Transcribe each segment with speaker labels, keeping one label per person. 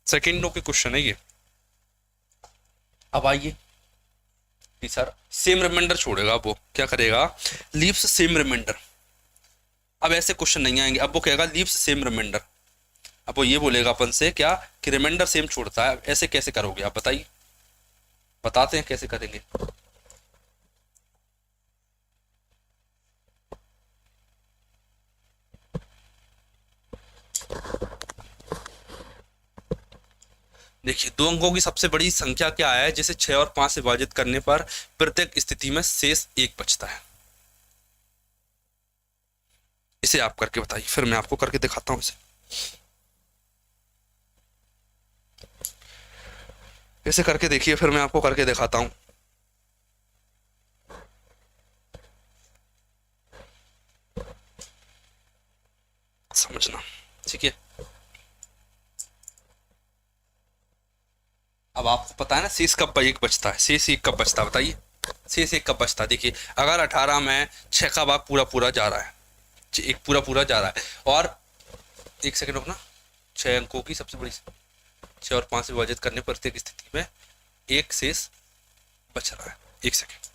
Speaker 1: सेकेंडों के क्वेश्चन है ये। अब आइए कि सर सेम रिमाइंडर छोड़ेगा, वो क्या करेगा, लीव्स सेम रिमाइंडर। अब ऐसे क्वेश्चन नहीं आएंगे, अब वो कहेगा लीव्स सेम रिमाइंडर। अब वो ये बोलेगा अपन से क्या कि रिमाइंडर सेम छोड़ता है। ऐसे कैसे करोगे आप बताइए, बताते हैं कैसे करेंगे। देखिए, दो अंकों की सबसे बड़ी संख्या क्या है जिसे 6 और 5 से विभाजित करने पर प्रत्येक स्थिति में शेष 1 बचता है। इसे आप करके बताइए, फिर मैं आपको करके दिखाता हूं इसे। इसे करके देखिए, फिर मैं आपको करके दिखाता हूं। समझना, ठीक है। अब आपको पता है ना शेष कब 1 बचता है, शेष 1 कब बचता है बताइए। शेष 1 कब बचता है, देखिए अगर 18 में 6 का भाग पूरा पूरा जा रहा है, एक पूरा पूरा जा रहा है, और एक सेकंड रुकना, 6 अंकों की सबसे बड़ी 6 और 5 से विभाजित करने पर प्रत्येक स्थिति में 1 शेष बच रहा है। एक सेकंड,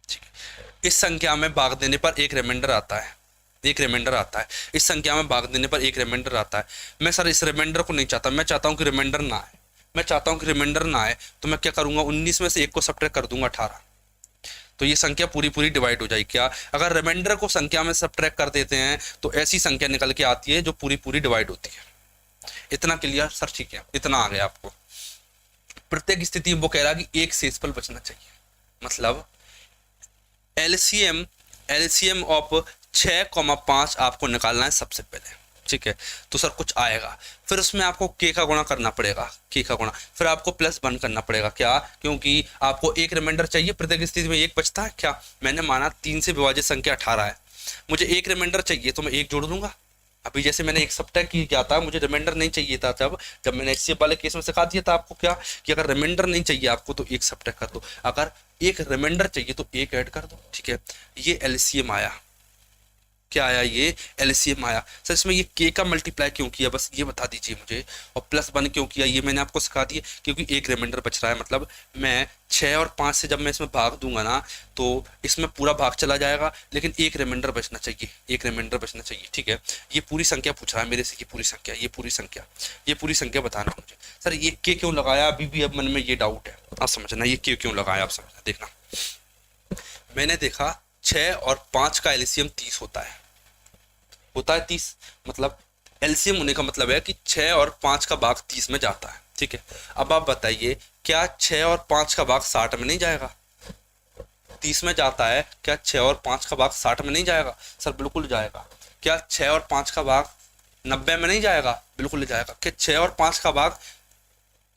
Speaker 1: ठीक है। इस संख्या में भाग देने पर एक रिमाइंडर आता है, एक रिमाइंडर आता है। इस संख्या में भाग देने पर एक रिमाइंडर आता है। मैं सर इस रिमाइंडर को नहीं चाहता, मैं चाहता हूं कि रिमाइंडर ना आए, मैं चाहता हूं कि रिमाइंडर ना आए, तो मैं क्या करूंगा, 19 में से 1 को सब्ट्रैक्ट कर दूंगा 18, तो ये संख्या पूरी पूरी डिवाइड हो जाएगी। क्या, अगर रिमाइंडर को संख्या में सब्ट्रैक्ट कर देते हैं तो ऐसी संख्या निकल के आती है जो पूरी पूरी डिवाइड होती है। इतना क्लियर सर, ठीक है, इतना आ गया आपको। प्रत्येक स्थिति में वो कह रहा है कि एक शेषफल बचना चाहिए, मतलब एलसीएम, एलसीएम ऑफ 6,5 आपको निकालना है सबसे पहले, ठीक है। तो सर कुछ आएगा, फिर उसमें आपको के का गुणा करना पड़ेगा, के का गुणा, फिर आपको +1 करना पड़ेगा। क्या, क्योंकि आपको एक रिमाइंडर चाहिए, प्रत्येक स्थिति में 1 बचता है। क्या, मैंने माना 3 से विभाजित संख्या 18 है, मुझे एक रिमाइंडर चाहिए तो मैं 1 जोड़ दूंगा। अभी जैसे मैंने एक सब्ट्रैक्ट किया था, मुझे रिमाइंडर नहीं चाहिए था, जब जब मैंने एचसीएफ वाले केस में सिखा दिया था आपको क्या कि अगर रिमाइंडर नहीं चाहिए आपको तो 1 सब्ट्रैक्ट कर दो, अगर एक रिमाइंडर चाहिए तो 1 ऐड कर दो, ठीक है। ये एलसीएम आया, क्या आया, ये एलसीएम आया। सर इसमें ये के का मल्टीप्लाई क्यों किया, बस ये बता दीजिए मुझे, और +1 क्यों किया ये मैंने आपको सिखा दिया, क्योंकि एक रिमाइंडर बच रहा है। मतलब मैं 6 और 5 से जब मैं इसमें भाग दूंगा ना तो इसमें पूरा भाग चला जाएगा, लेकिन एक रिमाइंडर बचना चाहिए, एक रिमाइंडर बचना चाहिए, ठीक है। ये पूरी संख्या पूछ रहा है मेरे से, ये पूरी संख्या, ये पूरी संख्या, ये पूरी संख्या बताना है मुझे। सर ये के क्यों लगाया, अभी भी अब मन में ये डाउट है, आप समझना ये के क्यों लगाया, आप समझना। देखना, मैंने देखा 6 और 5 का एलसीएम 30 होता है, होता है 30, मतलब एलसीएम होने का मतलब है कि 6 और 5 का भाग 30 में जाता है, ठीक है। अब आप बताइए क्या 6 और 5 का भाग 60 में नहीं जाएगा, 30 में जाता है, क्या 6 और 5 का भाग 60 में नहीं जाएगा, सर बिल्कुल जाएगा। क्या 6 और 5 का भाग 90 में नहीं जाएगा, बिल्कुल जाएगा। क्या 6 और 5 का भाग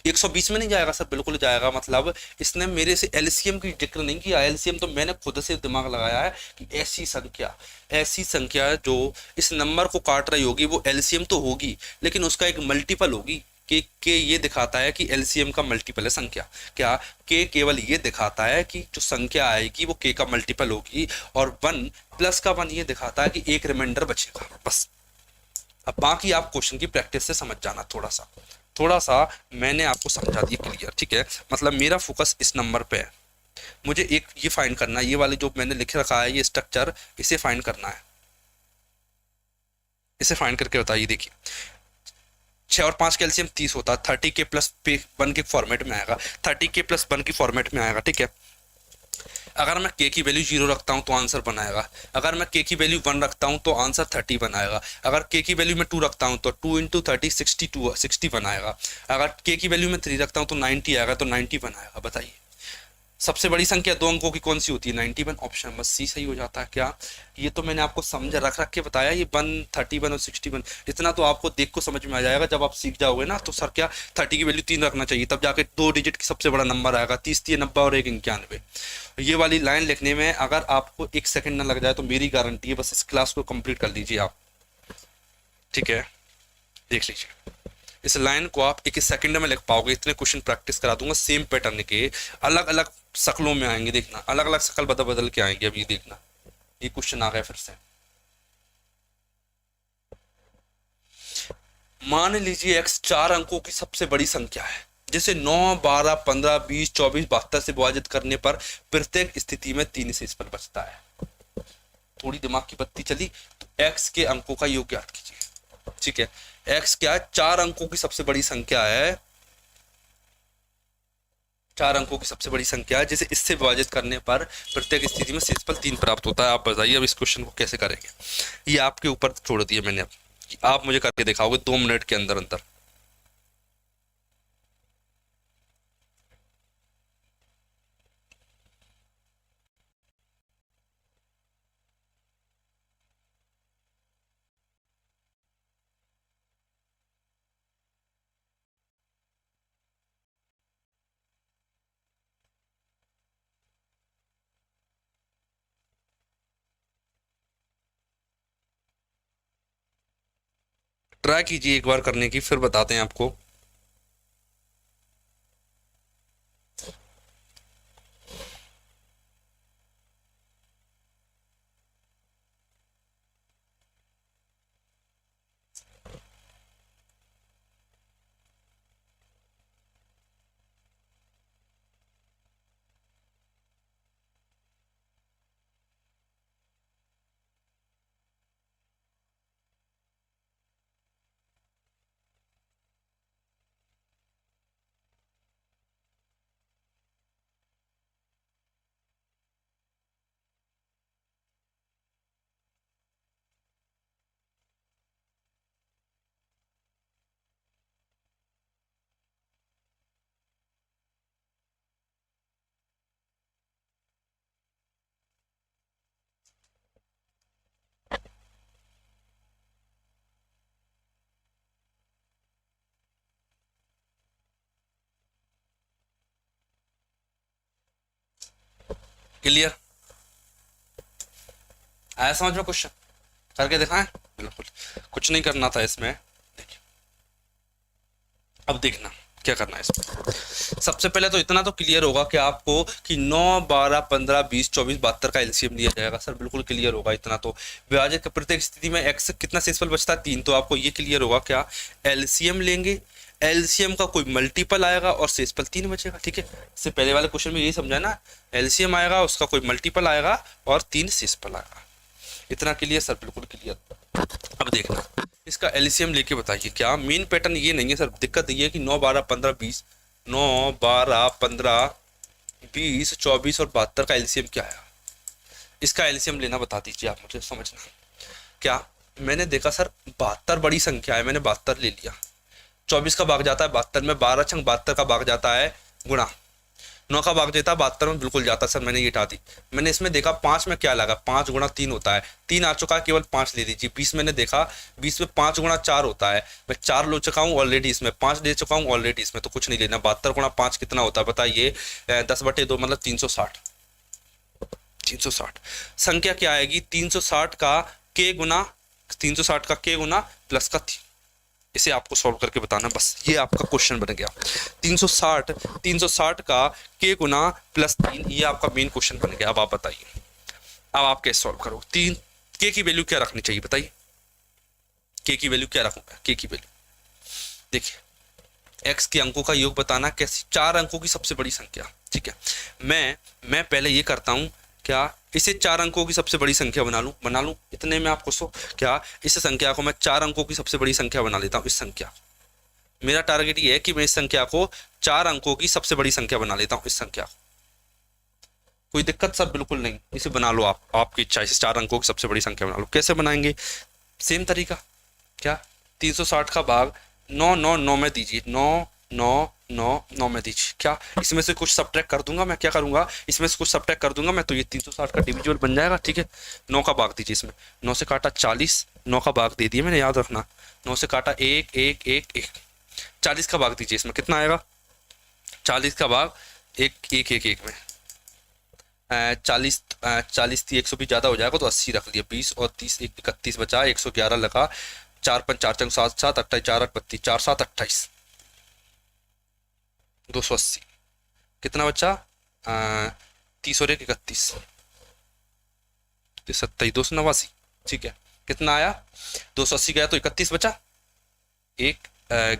Speaker 1: 120 में नहीं जाएगा, सर बिल्कुल जाएगा। मतलब इसने मेरे से एलसीएम की जिक्र नहीं किया, एलसीएम तो मैंने खुद से दिमाग लगाया है कि ऐसी संख्या, ऐसी संख्या जो इस नंबर को काट रही होगी वो एलसीएम तो होगी, लेकिन उसका एक मल्टीपल होगी। के ये दिखाता है कि एलसीएम का मल्टीपल है संख्या। क्या, के केवल ये दिखाता है कि जो संख्या आएगी वो के का मल्टीपल होगी, और 1 + का 1 ये दिखाता है कि एक रिमाइंडर बचेगा, बस। अब बाकी आप क्वेश्चन की प्रैक्टिस से समझ जाना, थोड़ा सा मैंने आपको समझा दिया क्लियर, ठीक है। मतलब मेरा फोकस इस नंबर पे है, मुझे एक ये फाइंड करना है, ये वाले जो मैंने लिख रखा है ये स्ट्रक्चर, इसे फाइंड करना है। इसे फाइंड करके बताइए, देखिए 6 और 5 का एलसीएम 30 होता है, 30 के +1 के फॉर्मेट में आएगा, 30 के +1 की फॉर्मेट में आएगा, ठीक है। अगर मैं के की वैल्यू 0 रखता हूं तो आंसर बनाएगा, अगर मैं के की वैल्यू 1 रखता हूं तो आंसर 30 बनाएगा, अगर के की वैल्यू में 2 रखता हूं तो 2 × 30 60 बनाएगा, अगर के की वैल्यू में 3 रखता हूं तो 90 आएगा, तो 90 बनाएगा। बताइए सबसे बड़ी संख्या 2 अंकों की कौन सी होती है, 91, ऑप्शन नंबर सी सही हो जाता है। क्या, ये तो मैंने आपको समझ रख के बताया, ये 1, 31 और 61, इतना तो आपको देख को समझ में आ जाएगा। जब आप सीख जाओगे ना तो सर क्या 30 की वैल्यू 3 रखना चाहिए, तब जाके 2 डिजिट की सबसे बड़ा नंबर आएगा, 30, 3, 90 और 1, 91। ये वाली लाइन लिखने में अगर आपको 1 सेकंड ना लग जाए तो मेरी गारंटी है, बस इस क्लास को कंप्लीट कर लीजिए आप, ठीक है। देख लीजिए इस लाइन को आप 1 सेकंड में लिख पाओगे, इतने क्वेश्चन प्रैक्टिस करा दूंगा सेम पैटर्न के, अलग अलग शक्लों में आएंगे, देखना अलग अलग शक्ल बदल बदल के आएंगे। अभी देखना ये क्वेश्चन आ गया फिर से, मान लीजिए x 4 अंकों की सबसे बड़ी संख्या है, जैसे 9, 12, 15, 20, 24, 72 से विभाजित करने पर प्रत्येक स्थिति में 3 शेषफल बचता है। थोड़ी दिमाग की बत्ती चली तो x के अंकों का योग ज्ञात कीजिए। ठीक है, x क्या है? 4 अंकों की सबसे बड़ी संख्या है, 4 अंकों की सबसे बड़ी संख्या है, जिसे इससे विभाजित करने पर प्रत्येक स्थिति में शेषफल 3 प्राप्त होता है। आप बताइए अब इस क्वेश्चन को कैसे करेंगे? ये आपके ऊपर छोड़ दिया मैंने, अब कि आप मुझे करके दिखाओगे 2 मिनट के अंदर अंदर। ट्राई कीजिए एक बार करने की, फिर बताते हैं आपको। क्लियर? आया समझ में? क्वेश्चन करके दिखाएं? बिल्कुल, कुछ नहीं करना था इसमें। देखिए अब देखना क्या करना है इसमें। सबसे पहले तो इतना तो क्लियर होगा कि आपको कि 9, 12, 15, 20, 24, 72 का एलसीएम लिया जाएगा। सर बिल्कुल क्लियर होगा इतना तो। विभाजित के प्रत्येक स्थिति में एक्स कितना शेषफल बचता है? 3। तो आपको ये क्लियर होगा क्या, एलसीएम लेंगे, एलसीएम का कोई मल्टीपल आएगा और शेषफल 3 बचेगा। ठीक है, इससे पहले वाले क्वेश्चन में यही समझा ना, एलसीएम आएगा, उसका कोई मल्टीपल आएगा और 3 शेषफल आएगा। इतना क्लियर? सर बिल्कुल क्लियर। अब देखना इसका एलसीएम लेके बताइए। क्या मेन पैटर्न ये नहीं है सर, दिक्कत ये है कि 9, 12, 15, 20, 9, 12, 15, 20, 24 और 72 का एलसीएम क्या है? इसका एलसीएम लेना बता दीजिए आप मुझे, समझना। क्या मैंने देखा सर 72 बड़ी संख्या है, मैंने 72 ले लिया। 24 का भाग जाता है 72 में, 12 छंग 72 का भाग जाता है गुणा, 9 का भाग देता है 72 में, बिल्कुल जाता है सर, मैंने ये हटा दी। मैंने इसमें देखा 5 में क्या लगा, 5 गुणा 3 होता है, 3 आ चुका है, केवल 5 ले लीजिए। 20 मैंने देखा 20 में 5 गुणा 4 होता है, मैं 4 ले चुका हूँ ऑलरेडी, इसमें 5 ले चुका हूँ ऑलरेडी, इसमें तो कुछ नहीं लेना। 72 गुणा 5 कितना होता है बताइए? 10/2 मतलब 360। 360 संख्या क्या आएगी? 360 का के गुना, 360 का के गुना प्लस का 3। इसे आपको सॉल्व करके बताना, बस ये आपका क्वेश्चन बन गया। 360 का के गुना प्लस 3, ये आपका मेन क्वेश्चन बन गया। अब आप बताइए, अब आप कैसे सॉल्व करोगे? 3 के की वैल्यू क्या रखनी चाहिए बताइए? के की वैल्यू क्या रखूंगा? के की वैल्यू देखिए, एक्स के अंकों का योग बताना कैसे? 4 अंकों की सबसे बड़ी संख्या। ठीक है, मैं पहले ये करता हूं, क्या इसे 4 अंकों की सबसे बड़ी संख्या बना लूं इतने में आपको क्या इस संख्या को मैं 4 अंकों की सबसे बड़ी संख्या बना लेता हूं। इस संख्या, मेरा टारगेट ये है कि मैं इस संख्या को 4 अंकों की सबसे बड़ी संख्या बना लेता हूं। इस संख्या को कोई दिक्कत सर? बिल्कुल नहीं, इसे बना लो आप, आपकी इच्छा, इसे 4 अंकों की सबसे बड़ी संख्या बना लो। कैसे बनाएंगे? सेम तरीका, क्या 360 का भाग 9, 9, 9 में दीजिए, 9, 9, 9, 9 में दीजिए। क्या इसमें से कुछ सब्ट्रैक्ट कर दूंगा मैं? क्या करूंगा, इसमें से कुछ सब्ट्रैक्ट कर दूंगा मैं, तो ये 360 का डिविजिबल बन जाएगा। ठीक है, 9 का भाग दीजिए, इसमें 9 से काटा 40, 9 का भाग दे दिए मैंने, याद रखना। 9 से काटा 1, 1, 1, 1, 40 का भाग दीजिए, इसमें कितना आएगा? 40 का भाग 1, 1, 1, 1 में 40, 40 थी, 120 ज़्यादा हो जाएगा तो 80 रख लिया। 20 और 30, 31 बचा, 111 लगा, 4, 5, 4, 7, 7, 28, 4, 8, 32, 4, 7, 28, 280 कितना बचा? 30 और 1, 31, 27, 289। ठीक है, कितना आया? 280 गया तो 31 बचा, एक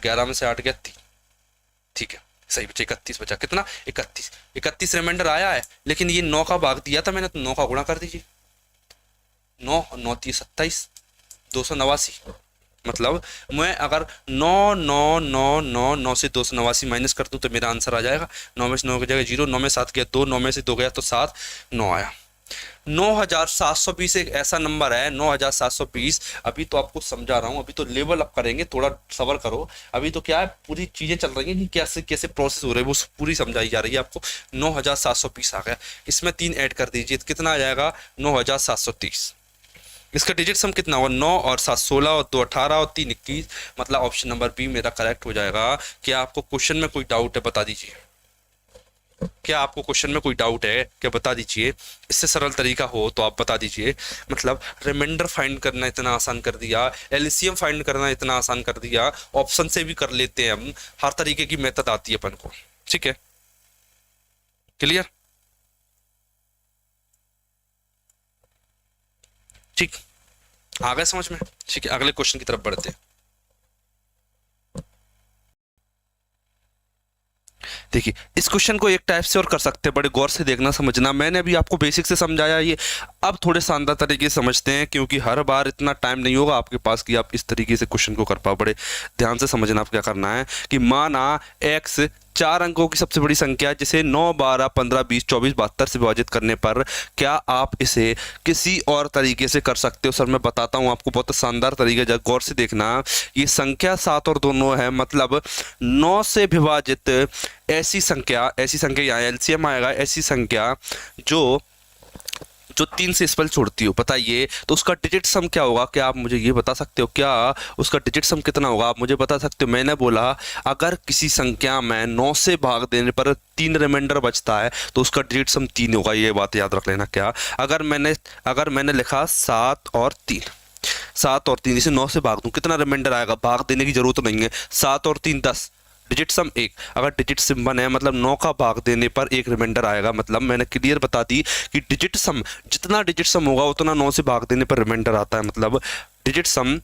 Speaker 1: 11 में से 8 गया 3, ठीक है सही बच्चे 31 बचा, कितना 31, 31 रिमाइंडर आया है, लेकिन ये 9 का भाग दिया था मैंने तो 9 का गुणा कर दीजिए, 9 9 30 27, 289। मतलब मैं अगर 9 9 9 9 9 से 289 माइनस कर दूं तो मेरा आंसर आ जाएगा, 9 में से 9 की जगह 0, 9 में 7 गया 2, 9 में से 2 गया तो 7, 9 आया। 9720 एक ऐसा नंबर है, 9720। अभी तो आपको समझा रहा हूँ, अभी तो लेवल अप करेंगे, थोड़ा सबर करो। अभी तो क्या है, पूरी चीजें चल रही हैं कि कैसे कैसे प्रोसेस हो रहे हैं वो पूरी समझाई जा रही है आपको। 9720 आ गया, इसमें 3 ऐड कर दीजिए तो कितना आ जाएगा 9730। इसका डिजिट सम कितना होगा 9 और 7 16 और 2 18 और 3 21, मतलब ऑप्शन नंबर बी मेरा करेक्ट हो जाएगा। क्या आपको क्वेश्चन में कोई डाउट है बता दीजिए, क्या आपको क्वेश्चन में कोई डाउट है क्या बता दीजिए, इससे सरल तरीका हो तो आप बता दीजिए। मतलब रिमाइंडर फाइंड करना इतना आसान कर दिया, एलसीएम फाइंड करना इतना आसान कर दिया, ऑप्शन से भी कर लेते हैं हम, हर तरीके की मेथड आती है अपन को, ठीक है क्लियर, ठीक आ गया समझ में, ठीक है अगले क्वेश्चन की तरफ बढ़ते हैं। देखिए इस क्वेश्चन को एक टाइप से और कर सकते हैं, बड़े गौर से देखना समझना, मैंने अभी आपको बेसिक से समझाया, ये अब थोड़े शानदार तरीके से समझते हैं, क्योंकि हर बार इतना टाइम नहीं होगा आपके पास कि आप इस तरीके से क्वेश्चन को कर पाओ। बड़े ध्यान से समझना आप क्या करना है कि माना x 4 अंकों की सबसे बड़ी संख्या जिसे 9 12 15 20 24 72 से विभाजित करने पर क्या आप इसे किसी और तरीके से कर सकते हो। सर मैं बताता हूँ आपको, बहुत शानदार तरीका, जब गौर से देखना। ये संख्या 7 और 2 9 है, मतलब 9 से विभाजित ऐसी संख्या यहाँ एलसीएम आएगा, ऐसी संख्या जो 3 से स्पेल छोड़ती हो, बताइए तो उसका डिजिट सम क्या होगा। क्या आप मुझे ये बता सकते हो, क्या उसका डिजिट सम कितना होगा, आप मुझे बता सकते हो। मैंने बोला अगर किसी संख्या में 9 से भाग देने पर 3 रिमाइंडर बचता है तो उसका डिजिट सम 3 होगा, ये बात याद रख लेना। क्या अगर मैंने लिखा 7 और 3, 7 और 3 इसे 9 से भाग दूं कितना रिमाइंडर आएगा, भाग देने की जरूरत नहीं है, 7 और 3 10, डिजिट सम 1। अगर डिजिट सम 1 है मतलब 9 का भाग देने पर 1 रिमाइंडर आएगा, मतलब मैंने क्लियर बता दी कि डिजिट सम जितना डिजिट सम होगा उतना 9 से भाग देने पर रिमाइंडर आता है, मतलब डिजिट सम,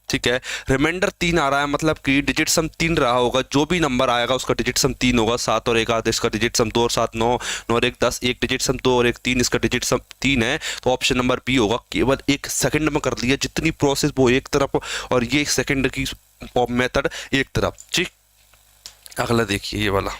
Speaker 1: ठीक है। रिमाइंडर 3 आ रहा है मतलब कि डिजिट सम 3 रहा होगा, जो भी नंबर आएगा उसका डिजिट सम 3 होगा। 7 और 1 8, इसका डिजिट सम 2 और 7 9, 9 और 1 10, एक डिजिट सम 2 और 1 3, इसका डिजिट सम 3 है, तो ऑप्शन नंबर बी होगा। केवल 1 सेकंड में कर लिया, जितनी प्रोसेस वो एक तरफ और ये 1 सेकंड की मेथड एक तरफ, ठीक। अगला देखिए ये वाला,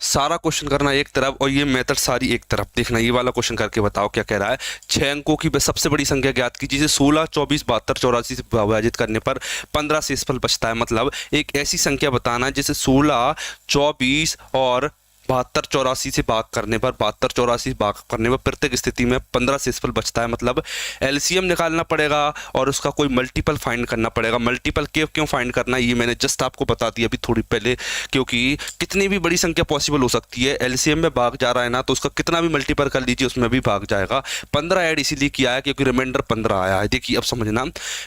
Speaker 1: सारा क्वेश्चन करना एक तरफ और ये मेथड सारी एक तरफ। देखना ये वाला क्वेश्चन करके बताओ क्या कह रहा है। 6 अंकों की सबसे बड़ी संख्या ज्ञात कीजिए जिसे 16 24 72 84 से विभाजित करने पर 15 से शेषफल बचता है। मतलब एक ऐसी संख्या बताना जिसे 16 24 और 72 84 से भाग करने पर प्रत्येक स्थिति में 15 शेषफल बचता है। मतलब एलसीएम निकालना पड़ेगा और उसका कोई मल्टीपल फाइंड करना पड़ेगा। मल्टीपल क्यों फाइंड करना ये मैंने जस्ट आपको बता दिया अभी थोड़ी पहले, क्योंकि कितनी भी बड़ी संख्या पॉसिबल हो सकती है। एलसीएम में भाग जा रहा है ना, तो उसका कितना भी मल्टीपल कर लीजिए उसमें भी भाग जाएगा। 15 ऐड इसीलिए किया है क्योंकि रिमाइंडर 15 आया है। देखिए अब समझना,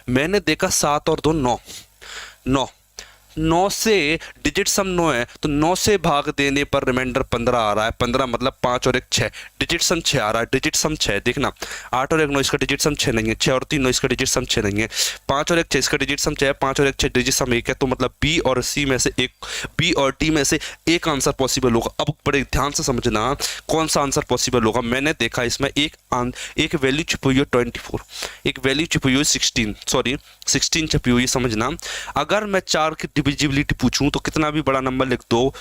Speaker 1: मैंने देखा 7 और 2 9, 9 से डिजिट सम 9 है तो 9 से भाग देने पर रिमाइंडर 15 आ रहा है। 15 मतलब 5 और 1 6, डिजिट सम 6 आ रहा है, डिजिट सम 6। देखना 8 और 1 9, इसका डिजिट सम 6 नहीं है। 6 और 3 9, इसका डिजिट सम 6 नहीं है। 5 और 1 6, इसका डिजिट सम 6 है। 5 और 1 6, डिजिट सम 1 है। तो मतलब बी और सी में से एक, बी और डी में से एक आंसर पॉसिबल होगा। अब बड़े ध्यान से समझना कौन सा आंसर पॉसिबल होगा। मैंने देखा इसमें एक वैल्यू छुपी हुई है 24, एक वैल्यू छुपी हुई 16 छुपी हुई है। समझना अगर मैं 4 की डिविजिबिलिटी पूछूं तो कितना भी बड़ा नंबर लिख दो,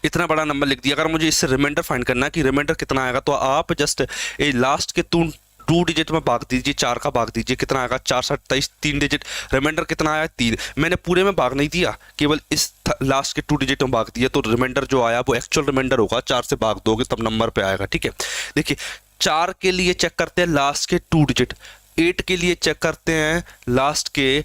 Speaker 1: इतना बड़ा नंबर लिख दिया। अगर मुझे इससे रिमाइंडर फाइंड करना है कि रिमाइंडर कितना आएगा, तो आप जस्ट लास्ट के 2 डिजिट में भाग दीजिए, 4 का भाग दीजिए, कितना आएगा 4 7 23, 3 डिजिट। रिमाइंडर कितना आया 3। मैंने पूरे में भाग नहीं दिया, केवल इस लास्ट के 2 डिजिट में भाग दिया, तो रिमाइंडर जो आया वो एक्चुअल रिमाइंडर होगा। 4 से भाग दोगे तब नंबर पे आएगा, ठीक है। देखिए 4 के लिए चेक करते हैं लास्ट के 2 डिजिट, 8 के लिए चेक करते हैं लास्ट के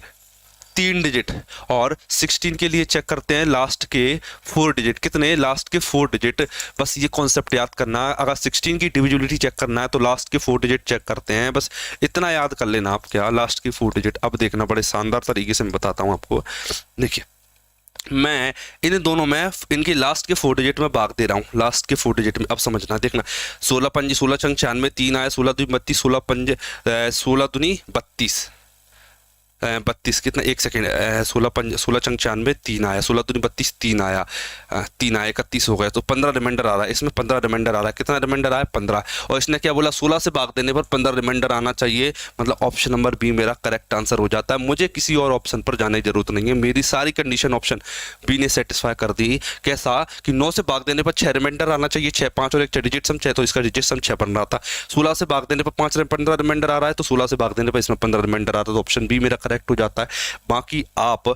Speaker 1: 3 डिजिट, और 16 के लिए चेक करते हैं लास्ट के 4 डिजिट। कितने? लास्ट के 4 डिजिट। बस ये कॉन्सेप्ट याद करना है। अगर 16 की डिविजिबिलिटी चेक करना है तो लास्ट के 4 डिजिट चेक करते हैं, बस इतना याद कर लेना आप, क्या लास्ट के 4 डिजिट। अब देखना बड़े शानदार तरीके से मैं बताता हूँ आपको। देखिए मैं इन दोनों में इनकी लास्ट के 4 डिजिट में भाग दे रहा हूँ, लास्ट के 4 डिजिट में। अब समझना, देखना, 16 पंजी 16 चंग 96, 3 आया, 16 दूनी 32, 16 पंजे 16 दूनी 32, 32 कितना, एक सेकेंड, 16 पंज 16 चंग 96, 3 आया, 16 दूनी 32, 3 आया, 3 आया 31 हो गया, तो 15 रिमाइंडर आ रहा है इसमें, 15 रिमाइंडर आ रहा है। कितना रिमाइंडर आया, 15। और इसने क्या बोला, 16 से भाग देने पर 15 रिमाइंडर आना चाहिए, मतलब ऑप्शन नंबर बी मेरा करेक्ट आंसर हो जाता है। मुझे किसी और ऑप्शन पर जाने की जरूरत नहीं है, मेरी सारी कंडीशन ऑप्शन बी ने सेटिस्फाई कर दी। कैसा कि 9 से भाग देने पर 6 रिमाइंडर आना चाहिए, 6 5 और 1 डिजिट सम 6, तो इसका डिजिट सम 6 बन रहा था। 16 से भाग देने पर 15 रिमाइंडर आ रहा है, तो 16 से भाग देने पर इसमें 15 रिमाइंडर आ रहा है, तो ऑप्शन बी मेरा करेक्ट हो जाता है। बाकी आप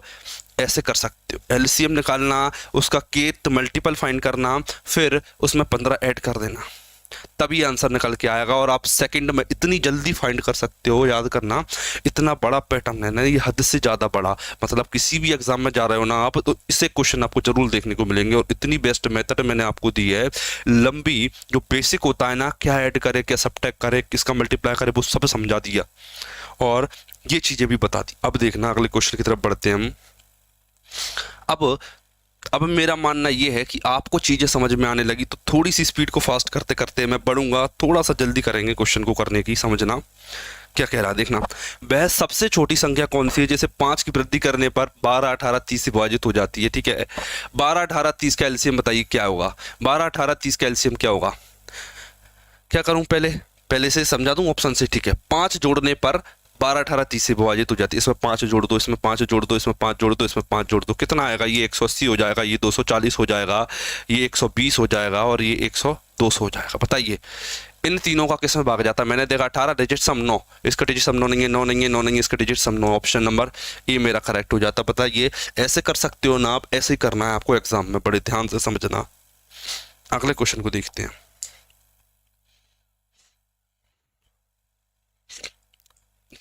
Speaker 1: ऐसे कर सकते हो, एलसीएम निकालना, उसका केथ मल्टीपल फाइंड करना, फिर उसमें 15 ऐड कर देना, तभी आंसर निकल के आएगा। और आप सेकंड में इतनी जल्दी फाइंड कर सकते हो, याद करना, इतना बड़ा पैटर्न है ना ये, हद से ज़्यादा बड़ा। मतलब किसी भी एग्जाम में जा रहे हो ना आप, तो इससे क्वेश्चन आपको जरूर देखने को मिलेंगे। और इतनी बेस्ट मेथड मैंने आपको दी है, लंबी जो बेसिक होता है ना, क्या ऐड करे, क्या सबट्रैक्ट करे, किसका मल्टीप्लाई करे, वो सब समझा दिया और ये चीज़ें भी बता दी। अब देखना अगले क्वेश्चन की तरफ बढ़ते हैं हम। अब मेरा मानना ये है कि आपको चीज़ें समझ में आने लगी, तो थोड़ी सी स्पीड को फास्ट करते करते मैं बढ़ूंगा, थोड़ा सा जल्दी करेंगे क्वेश्चन को करने की। समझना क्या कह रहा है, देखना, वह सबसे छोटी संख्या कौन सी है जैसे 5 की वृद्धि करने पर 12 18 30 से विभाजित हो जाती है। ठीक है, 12 18 30 का एलसीएम बताइए क्या होगा, 12 18 30 का एलसीएम क्या होगा। क्या करूं, पहले से समझा दूं ऑप्शन से। ठीक है, 5 जोड़ने पर 12 18 30 से विभाजित हो जाती है। इसमें 5 जोड़ दो, इसमें 5 जोड़ दो, इसमें 5 जोड़ दो, इसमें 5 जोड़ दो, कितना आएगा, ये 180 हो जाएगा, ये 240 हो जाएगा, ये 120 हो जाएगा और ये 200 हो जाएगा। बताइए इन तीनों का किस में भाग जाता है। मैंने देखा 18 डिजिट सम 9, इसका डिजिट सम 9 नहीं है, 9 नहीं है, 9 नहीं है, इसका digit some 9, option number A मेरा करेक्ट हो जाता। बताइए ऐसे कर सकते हो ना आप, ऐसे ही करना है आपको एग्जाम में, बड़े ध्यान से समझना। अगले क्वेश्चन को देखते हैं।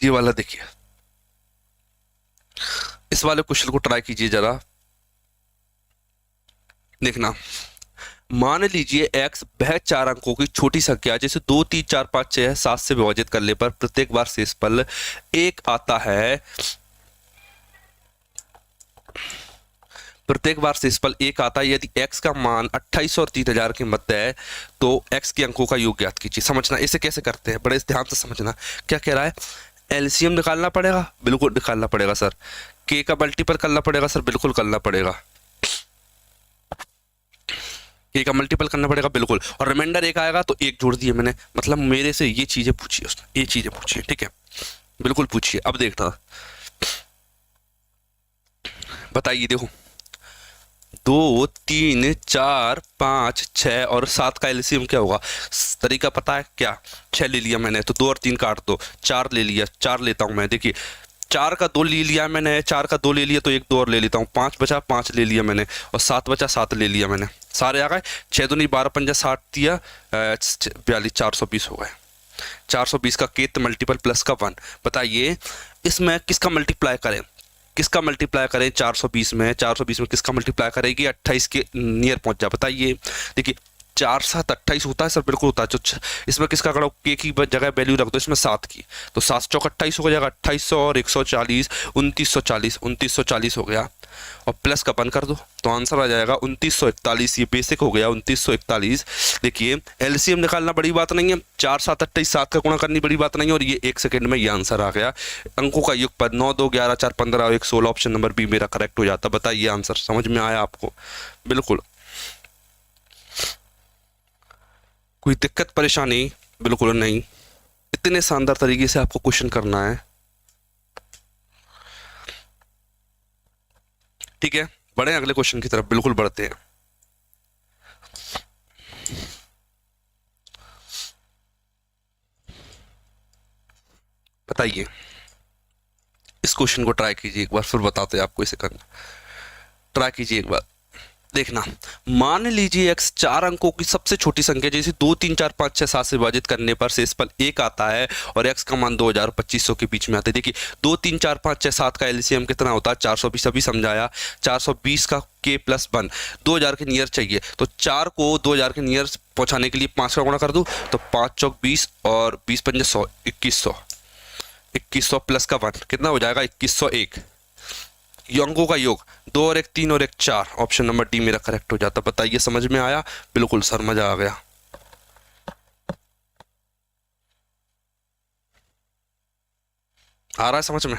Speaker 1: ये वाला देखिए, इस वाले क्वेश्चन को ट्राई कीजिए जरा, देखना। मान लीजिए x वह 4 अंकों की छोटी संख्या जैसे 2 3 4 5 6 7 से विभाजित करने पर प्रत्येक बार शेषफल 1 आता है, प्रत्येक बार शेषफल 1 आता है। यदि x का मान 2800 और 3000 के मध्य है तो x के अंकों का योग ज्ञात कीजिए। समझना इसे कैसे करते हैं, बड़े ध्यान से समझना। क्या कह रहा है, एलसीएम निकालना पड़ेगा, बिल्कुल निकालना पड़ेगा सर। k का मल्टीपल करना पड़ेगा सर, बिल्कुल करना पड़ेगा। k का मल्टीपल करना पड़ेगा, बिल्कुल। और रिमाइंडर 1 आएगा तो 1 जोड़ दिए मैंने, मतलब मेरे से ये चीजें पूछिए उसने, ये चीजें पूछिए, ठीक है, बिल्कुल पूछिए। अब देखना, बताइए, देखो 2 3 4 5 6 और 7 का एलसीएम क्या होगा। तरीका पता है क्या, 6 ले लिया मैंने तो 2 और 3 काट दो, 4 ले लिया, 4 लेता हूं मैं। देखिए 4 का 2 ले लिया मैंने, 4 का 2 ले लिया तो 1 2 और ले लेता हूँ, 5 बचा, 5 ले लिया मैंने, और 7 बचा, 7 ले लिया मैंने। सारे आ गए, 6 दूनी 12 पंजा 60 दिया, 42 420 हो गए। 420 का केत मल्टीपल प्लस का 1। बताइए इसमें किसका मल्टीप्लाई करें, किसका मल्टीप्लाई करें 420 में, 420 में किसका मल्टीप्लाई करेगी, 28 के नियर पहुंच जा। बताइए देखिए 4 7 28 होता है सर, बिल्कुल होता है। जो इसमें किसका करो, के की जगह वैल्यू रख दो इसमें 7 की, तो 7 चौक 28 हो जाएगा, 2800 और 140 2940, 2940 हो गया, और प्लस का 1 कर दो तो आंसर आ जाएगा 2941। ये बेसिक हो गया 2941। देखिए एलसीएम निकालना बड़ी बात नहीं है, 4 7 28 7 का गुणा करनी बड़ी बात नहीं है, और ये 1 सेकंड में ये आंसर आ गया। अंकों का युगपद 9 2 11 4 15 और 1 16, ऑप्शन नंबर बी मेरा करेक्ट हो जाता। बताइए आंसर समझ में आया आपको, बिल्कुल कोई दिक्कत परेशानी बिल्कुल नहीं, इतने शानदार तरीके से आपको क्वेश्चन करना है, ठीक है। बढ़े अगले क्वेश्चन की तरफ, बिल्कुल बढ़ते हैं। बताइए इस क्वेश्चन को ट्राई कीजिए एक बार, फिर बताते हैं आपको इसे करना। ट्राई कीजिए एक बार, देखना। मान लीजिए x 4 अंकों की सबसे छोटी संख्या जैसे 2 3 4 5 6 7 से विभाजित करने पर शेषफल 1 आता है, और x का मान 2000 2500 के बीच में आता है। देखिए 2 3 4 5 6 7 का एलसीएम कितना होता है, 420, अभी समझाया। 420 का k प्लस 1 2000 के नियर चाहिए, तो 4 को 2000 के नियर पहुंचाने के लिए 5 का गुणा कर दूं तो 5 चौक 20 और 20 पंजे 100, 2100 प्लस का 1 कितना हो जाएगा 2101। ये अंकों का योग, 2 और 1 3 और 1 4, ऑप्शन नंबर डी मेरा करेक्ट हो जाता। बताइए समझ में आया? बिल्कुल सर, मजा आ गया। आ रहा है समझ में?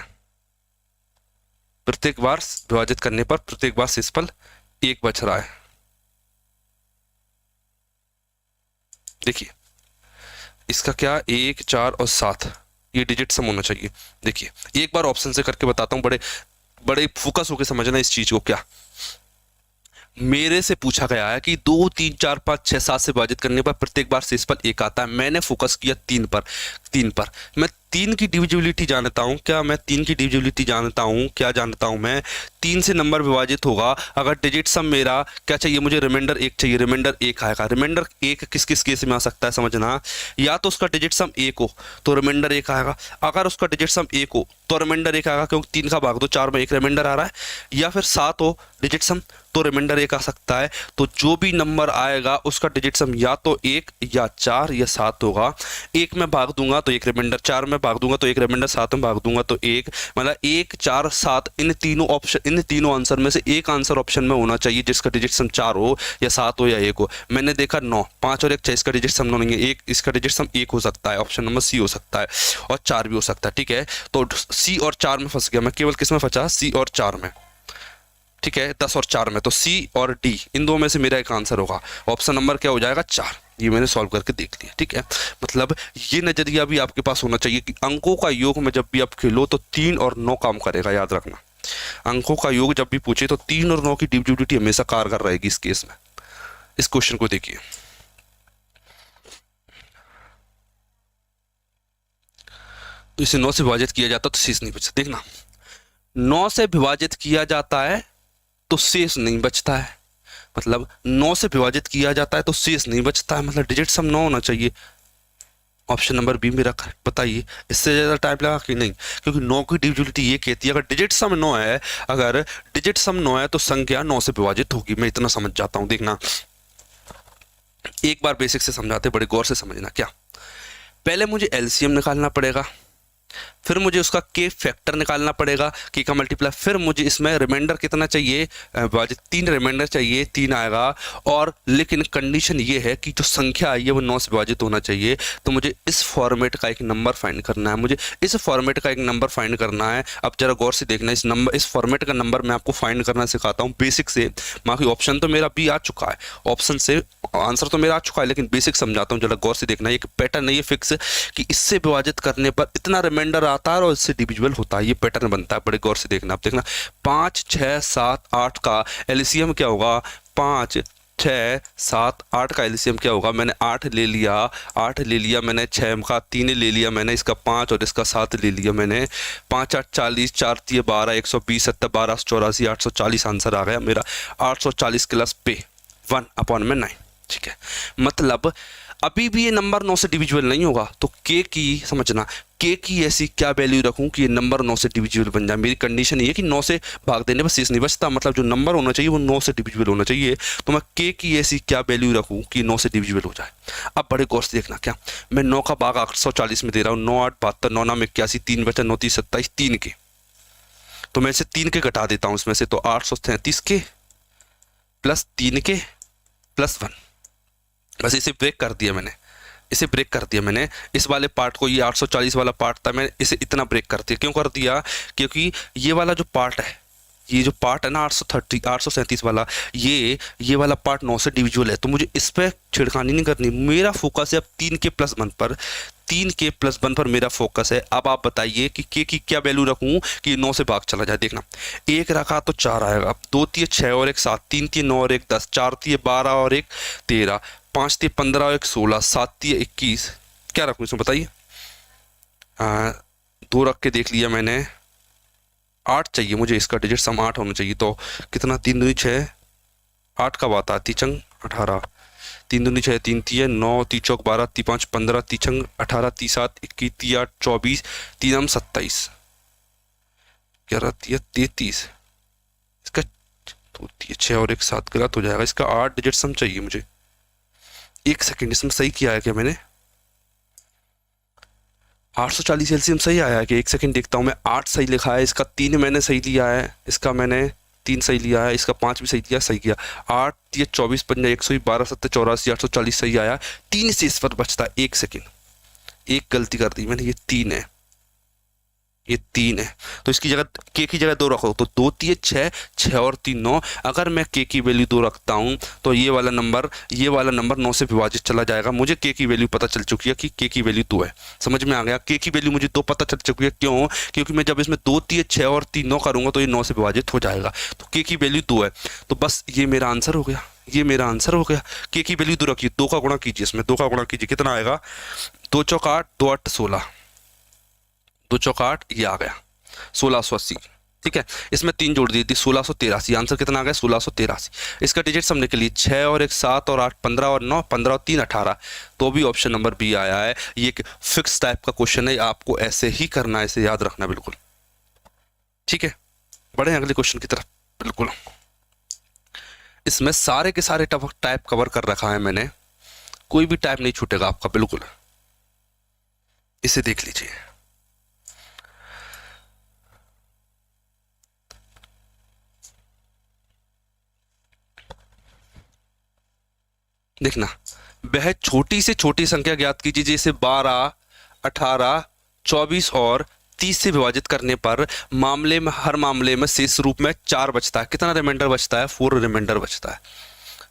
Speaker 1: प्रत्येक बार विभाजित करने पर प्रत्येक बार शेषफल 1 बच रहा है। देखिए इसका क्या, 1 4 और 7 ये डिजिट सम होना चाहिए। देखिए एक बार ऑप्शन से करके बताता हूँ, बड़े बड़े फोकस होकर समझना इस चीज को। क्या मेरे से पूछा गया है कि 2 3 4 5 6 7 से विभाजित करने पर प्रत्येक बार शेषफल 1 आता है। मैंने फोकस किया 3 पर। 3 पर मैं 3 की डिविजिबिलिटी जानता हूं। क्या मैं 3 की डिविजिबिलिटी जानता हूं? क्या जानता हूं मैं? 3 से नंबर विभाजित होगा अगर डिजिट सम मेरा क्या चाहिए मुझे, रिमाइंडर 1 चाहिए। रिमाइंडर 1 आएगा। रिमाइंडर 1 किस किस केस में आ सकता है समझना, या तो उसका डिजिट सम 1 हो तो रिमाइंडर 1 आएगा। अगर उसका डिजिट सम 1 हो तो रिमाइंडर 1 आएगा, क्योंकि 3 का भाग दो 4 में 1 रिमाइंडर आ रहा है। या फिर 7 हो डिजिट सम तो रिमाइंडर 1 आ सकता है। तो जो भी नंबर आएगा उसका डिजिट सम या तो 1 या 4 या 7 होगा। 1 में भाग दूंगा तो 1 रिमाइंडर, 4 में भाग दूंगा तो 1 रिमाइंडर, 7 में भाग दूंगा तो 1, मतलब 1 4 7 इन तीनों ऑप्शन, इन तीनों आंसर में से एक आंसर ऑप्शन में होना चाहिए जिसका डिजिट सम 4 हो या 7 हो या 1 हो। मैंने देखा 9, 5 और 1 6, इसका डिजिट सम 9 नहीं है। 1 इसका डिजिट सम 1 हो सकता है, ऑप्शन नंबर सी हो सकता है, और 4 भी हो सकता है। ठीक है, तो सी और 4 में फंस गया मैं। केवल किस में फंसा? सी और 4 में। ठीक है, 10 और 4 में। तो सी और डी इन दो में से मेरा एक आंसर होगा। ऑप्शन नंबर क्या हो जाएगा? 4। ये मैंने सॉल्व करके देख लिया। ठीक है, मतलब ये नजरिया भी आपके पास होना चाहिए कि अंकों का योग में जब भी आप खेलो तो 3 और 9 काम करेगा। याद रखना, अंकों का योग जब भी पूछे तो 3 और 9 की डिविजिबिलिटी हमेशा कारगर रहेगी इस केस में। इस क्वेश्चन को देखिए, तो इसे 9 से विभाजित किया जाता तो शेष नहीं बचता। देखना, 9 से विभाजित किया जाता है तो शेष नहीं बचता है। मतलब 9 से विभाजित किया जाता है तो शेष नहीं बचता है, मतलब डिजिट सम 9 होना चाहिए। ऑप्शन नंबर बी में रखा है। बताइए इससे ज्यादा टाइम लगा कि नहीं? क्योंकि 9 की डिविजिबिलिटी ये कहती है अगर डिजिट सम 9 है, अगर डिजिट सम 9 है तो संख्या 9 से विभाजित होगी। मैं इतना समझ जाता हूं। देखना एक बार बेसिक से समझाते, बड़े गौर से समझना। क्या पहले मुझे एलसीएम निकालना पड़ेगा, फिर मुझे उसका के फैक्टर निकालना पड़ेगा, के का मल्टीप्लाई, फिर मुझे इसमें रिमाइंडर कितना चाहिए? 3 रिमाइंडर चाहिए, 3 आएगा। और लेकिन कंडीशन ये है कि जो संख्या आई है वो 9 से विभाजित होना चाहिए। तो मुझे इस फॉर्मेट का एक नंबर फाइंड करना है। मुझे इस फॉर्मेट का एक नंबर फाइंड करना है। अब जरा गौर से देखना, इस फॉर्मेट का नंबर मैं आपको फाइंड करना सिखाता हूँ बेसिक से। बाकी ऑप्शन तो मेरा भी आ चुका है, ऑप्शन से आंसर तो मेरा आ चुका है, लेकिन बेसिक समझाता हूँ। जरा गौर से देखना, एक पैटर्न है ये फिक्स कि इससे विभाजित करने पर इतना रिमाइंडर आता है और इससे डिविजिबल होता है। ये पैटर्न बनता है, बड़े गौर से देखना। आप देखना 5 6 7 8 का एलसीएम क्या होगा? 5 6 7 8 का एलसीएम क्या होगा? मैंने 8 ले लिया, 8 ले लिया मैंने, 6 का 3 ले लिया मैंने, इसका 5 और इसका 7 ले लिया मैंने। 5 8 40, 4 3 12, 120 7 12 84, 840 आंसर आ गया मेरा। 840 क्लास पे 1/9। ठीक है, मतलब अभी भी ये नंबर 9 से डिविजिबल नहीं होगा। तो के की समझना, के की ऐसी क्या वैल्यू रखूं कि ये नंबर 9 से डिविजिबल बन जाए। मेरी कंडीशन ये है कि 9 से भाग देने पर शेष नहीं बचता, मतलब जो नंबर होना चाहिए वो 9 से डिविजिबल होना चाहिए। तो मैं के की ऐसी क्या वैल्यू रखूं कि 9 से डिविजिबल हो जाए। अब बड़े गौर से देखना, क्या मैं 9 का भाग 840 में दे रहा हूँ। 9 8 72, 9 9 81, 3 बचा 9 30 27, 3 के। तो मैं इसे 3 के घटा देता हूँ इसमें से, तो 833 के प्लस 3 के प्लस 1। बस इसे ब्रेक कर दिया मैंने, इसे ब्रेक कर दिया मैंने। इस वाले पार्ट को, ये 840 वाला पार्ट था, मैं इसे इतना ब्रेक कर दिया। क्यों कर दिया? क्योंकि ये वाला जो पार्ट है, ये जो पार्ट है ना 837 वाला, ये वाला पार्ट 9 से डिविजिबल है। तो मुझे इस पर छिड़खानी नहीं करनी। मेरा फोकस है अब 3 के प्लस 1 पर। 3 के प्लस 1 पर मेरा फोकस है। अब आप बताइए कि के की क्या वैल्यू रखूं कि 9 से भाग चला जाए। देखना, 1 रखा तो 4 आएगा। अब 2 3 6 और 1 7, 3 3 9 और 1 10, 4 3 12 और 1 13, 5 3 15 और 1 16, 7 3 21। क्या रखूं इसमें बताइए? 2 रख के देख लिया मैंने। 8 चाहिए मुझे, इसका डिजिट सम 8 होना चाहिए। तो कितना? 3 दूनी 6, 8 का बात आती चंग 18, 3 दूनी 6, 3 3 9, 3 चौक 12, 3 5 15, 3 छंग 18, 3 7 21, 3 8 24, 3 हम 27, 11 3 33। इसका 2 3 6 और 1 7 गलत हो जाएगा। इसका 8 डिजिट सम चाहिए मुझे। 1 सेकेंड, इसमें सही किया है क्या मैंने? 840 एलसीएम सही आया है कि? एक सेकंड देखता हूँ मैं। 8 सही लिखा है, इसका 3 मैंने सही लिया है, इसका मैंने 3 सही लिया है, इसका 5 भी सही लिया, सही किया। 8 ये 24 पंजा 112 7 84 840 सही आया। 3 से इस पर बचता है, एक सेकंड, एक गलती कर दी मैंने, ये 3 है, ये 3 है, तो इसकी जगह के की जगह 2 रखो, तो 2 3 6, 6 और 3 9। अगर मैं के की वैल्यू 2 रखता हूँ तो ये वाला नंबर 9 से विभाजित चला जाएगा। मुझे के की वैल्यू पता चल चुकी है कि के की वैल्यू 2 है, समझ में आ गया? के की वैल्यू मुझे 2 पता चल चुकी है, क्यों? क्योंकि मैं जब इसमें 2 3 6 और 3 9 करूंगा तो ये 9 से विभाजित हो जाएगा, तो के की वैल्यू 2 है। तो बस ये मेरा आंसर हो गया, ये मेरा आंसर हो गया। के की वैल्यू 2 रखिए, 2 का गुणा कीजिए, इसमें 2 का गुणा कीजिए, कितना आएगा? 2 चौक 8, 2 8 16, 2 चौक 8, ये आ गया 1680। ठीक है, इसमें 3 जोड़ दी थी, 1683। आंसर कितना आ गया? 1683। इसका डिजिट समझने के लिए 6 और 1 7 और 8 15 और 9 15 और 3 18, तो भी ऑप्शन नंबर बी आया है। ये एक फिक्स टाइप का क्वेश्चन है, आपको ऐसे ही करना है, इसे याद रखना बिल्कुल। ठीक है, बढ़े अगले क्वेश्चन की तरफ। बिल्कुल, इसमें सारे के सारे टाइप कवर कर रखा है मैंने, कोई भी टाइप नहीं छूटेगा आपका, बिल्कुल। इसे देख लीजिए। देखना, वह छोटी से छोटी संख्या ज्ञात कीजिए जैसे 12 18 24 और 30 से विभाजित करने पर हर मामले में शेष रूप में 4 बचता है। कितना रिमाइंडर बचता है? 4 रिमाइंडर बचता है,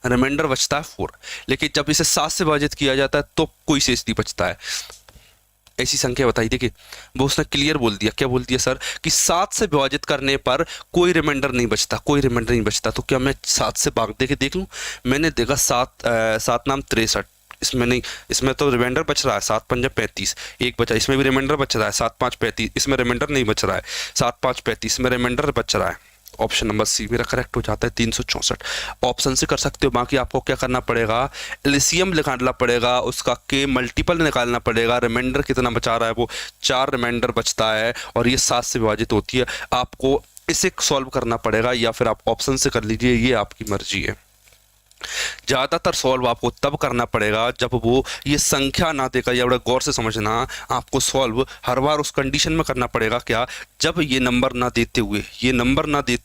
Speaker 1: रिमाइंडर बचता है 4। लेकिन जब इसे 7 से विभाजित किया जाता है तो कोई शेष नहीं बचता है। ऐसी संख्या बताई, देखिए वो उसने क्लियर बोल दिया, क्या बोल दिया सर? कि 7 से विभाजित करने पर कोई रिमाइंडर नहीं बचता, कोई रिमाइंडर नहीं बचता। तो क्या मैं 7 से भाग दे के देख लूँ? मैंने देखा 7 नाम 63, इसमें नहीं, इसमें तो रिमाइंडर बच रहा है, 7 पंजा 35, एक बचा, इसमें भी रिमाइंडर बच रहा है, 7 5 35, इसमें रिमाइंडर नहीं बच रहा है, 7 5 35 में रिमाइंडर बच रहा है। ऑप्शन नंबर सी मेरा करेक्ट हो जाता है, 364। ऑप्शन से कर सकते हो, बाकी आपको क्या करना पड़ेगा? एलसीएम निकालना पड़ेगा, उसका के मल्टीपल निकालना पड़ेगा। रिमाइंडर कितना बचा रहा है? वो 4 रिमाइंडर बचता है और ये 7 से विभाजित होती है। आपको इसे सॉल्व करना पड़ेगा या फिर आप ऑप्शन से कर लीजिए, ये आपकी मर्जी है। ज़्यादातर सॉल्व आपको तब करना पड़ेगा जब वो ये संख्या ना देगा, या बड़ा गौर से समझना, आपको सॉल्व हर बार उस कंडीशन में करना पड़ेगा क्या? जब ये नंबर ना देते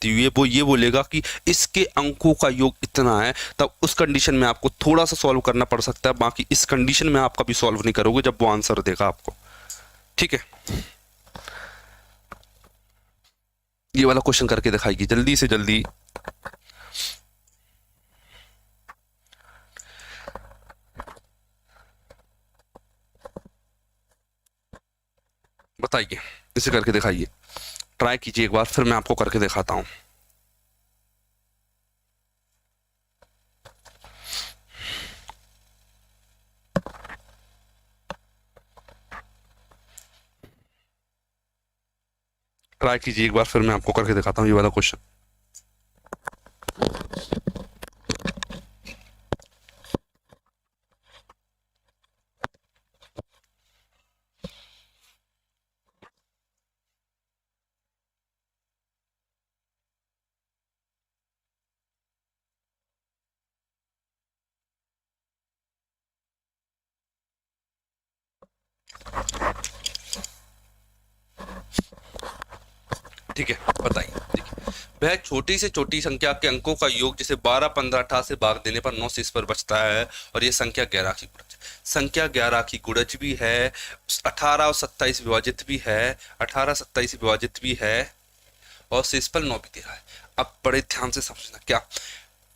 Speaker 1: हुए वो ये बोलेगा कि इसके अंकों का योग इतना है, तब उस कंडीशन में आपको थोड़ा सा सॉल्व करना पड़ सकता है। बाकी इस कंडीशन में आप कभी सॉल्व नहीं करोगे जब वो आंसर देगा आपको। ठीक है, ये वाला क्वेश्चन करके दिखाएगी जल्दी से जल्दी। बताइए, इसे करके दिखाइए, ट्राई कीजिए एक बार, फिर मैं आपको करके दिखाता हूं। ट्राई कीजिए एक बार, फिर मैं आपको करके दिखाता हूं ये वाला क्वेश्चन। ठीक है, बताइए। देखिए, वह छोटी से छोटी संख्या के अंकों का योग जिसे 12 15 18 से भाग देने पर 9 से इस पर बचता है, और ये संख्या 11 की गुणज, संख्या 11 की गुणज भी है, 18 और 27 विभाजित भी है, 18 27 विभाजित भी है, और शेष पर 9 भी दे रहा है। अब बड़े ध्यान से समझना, क्या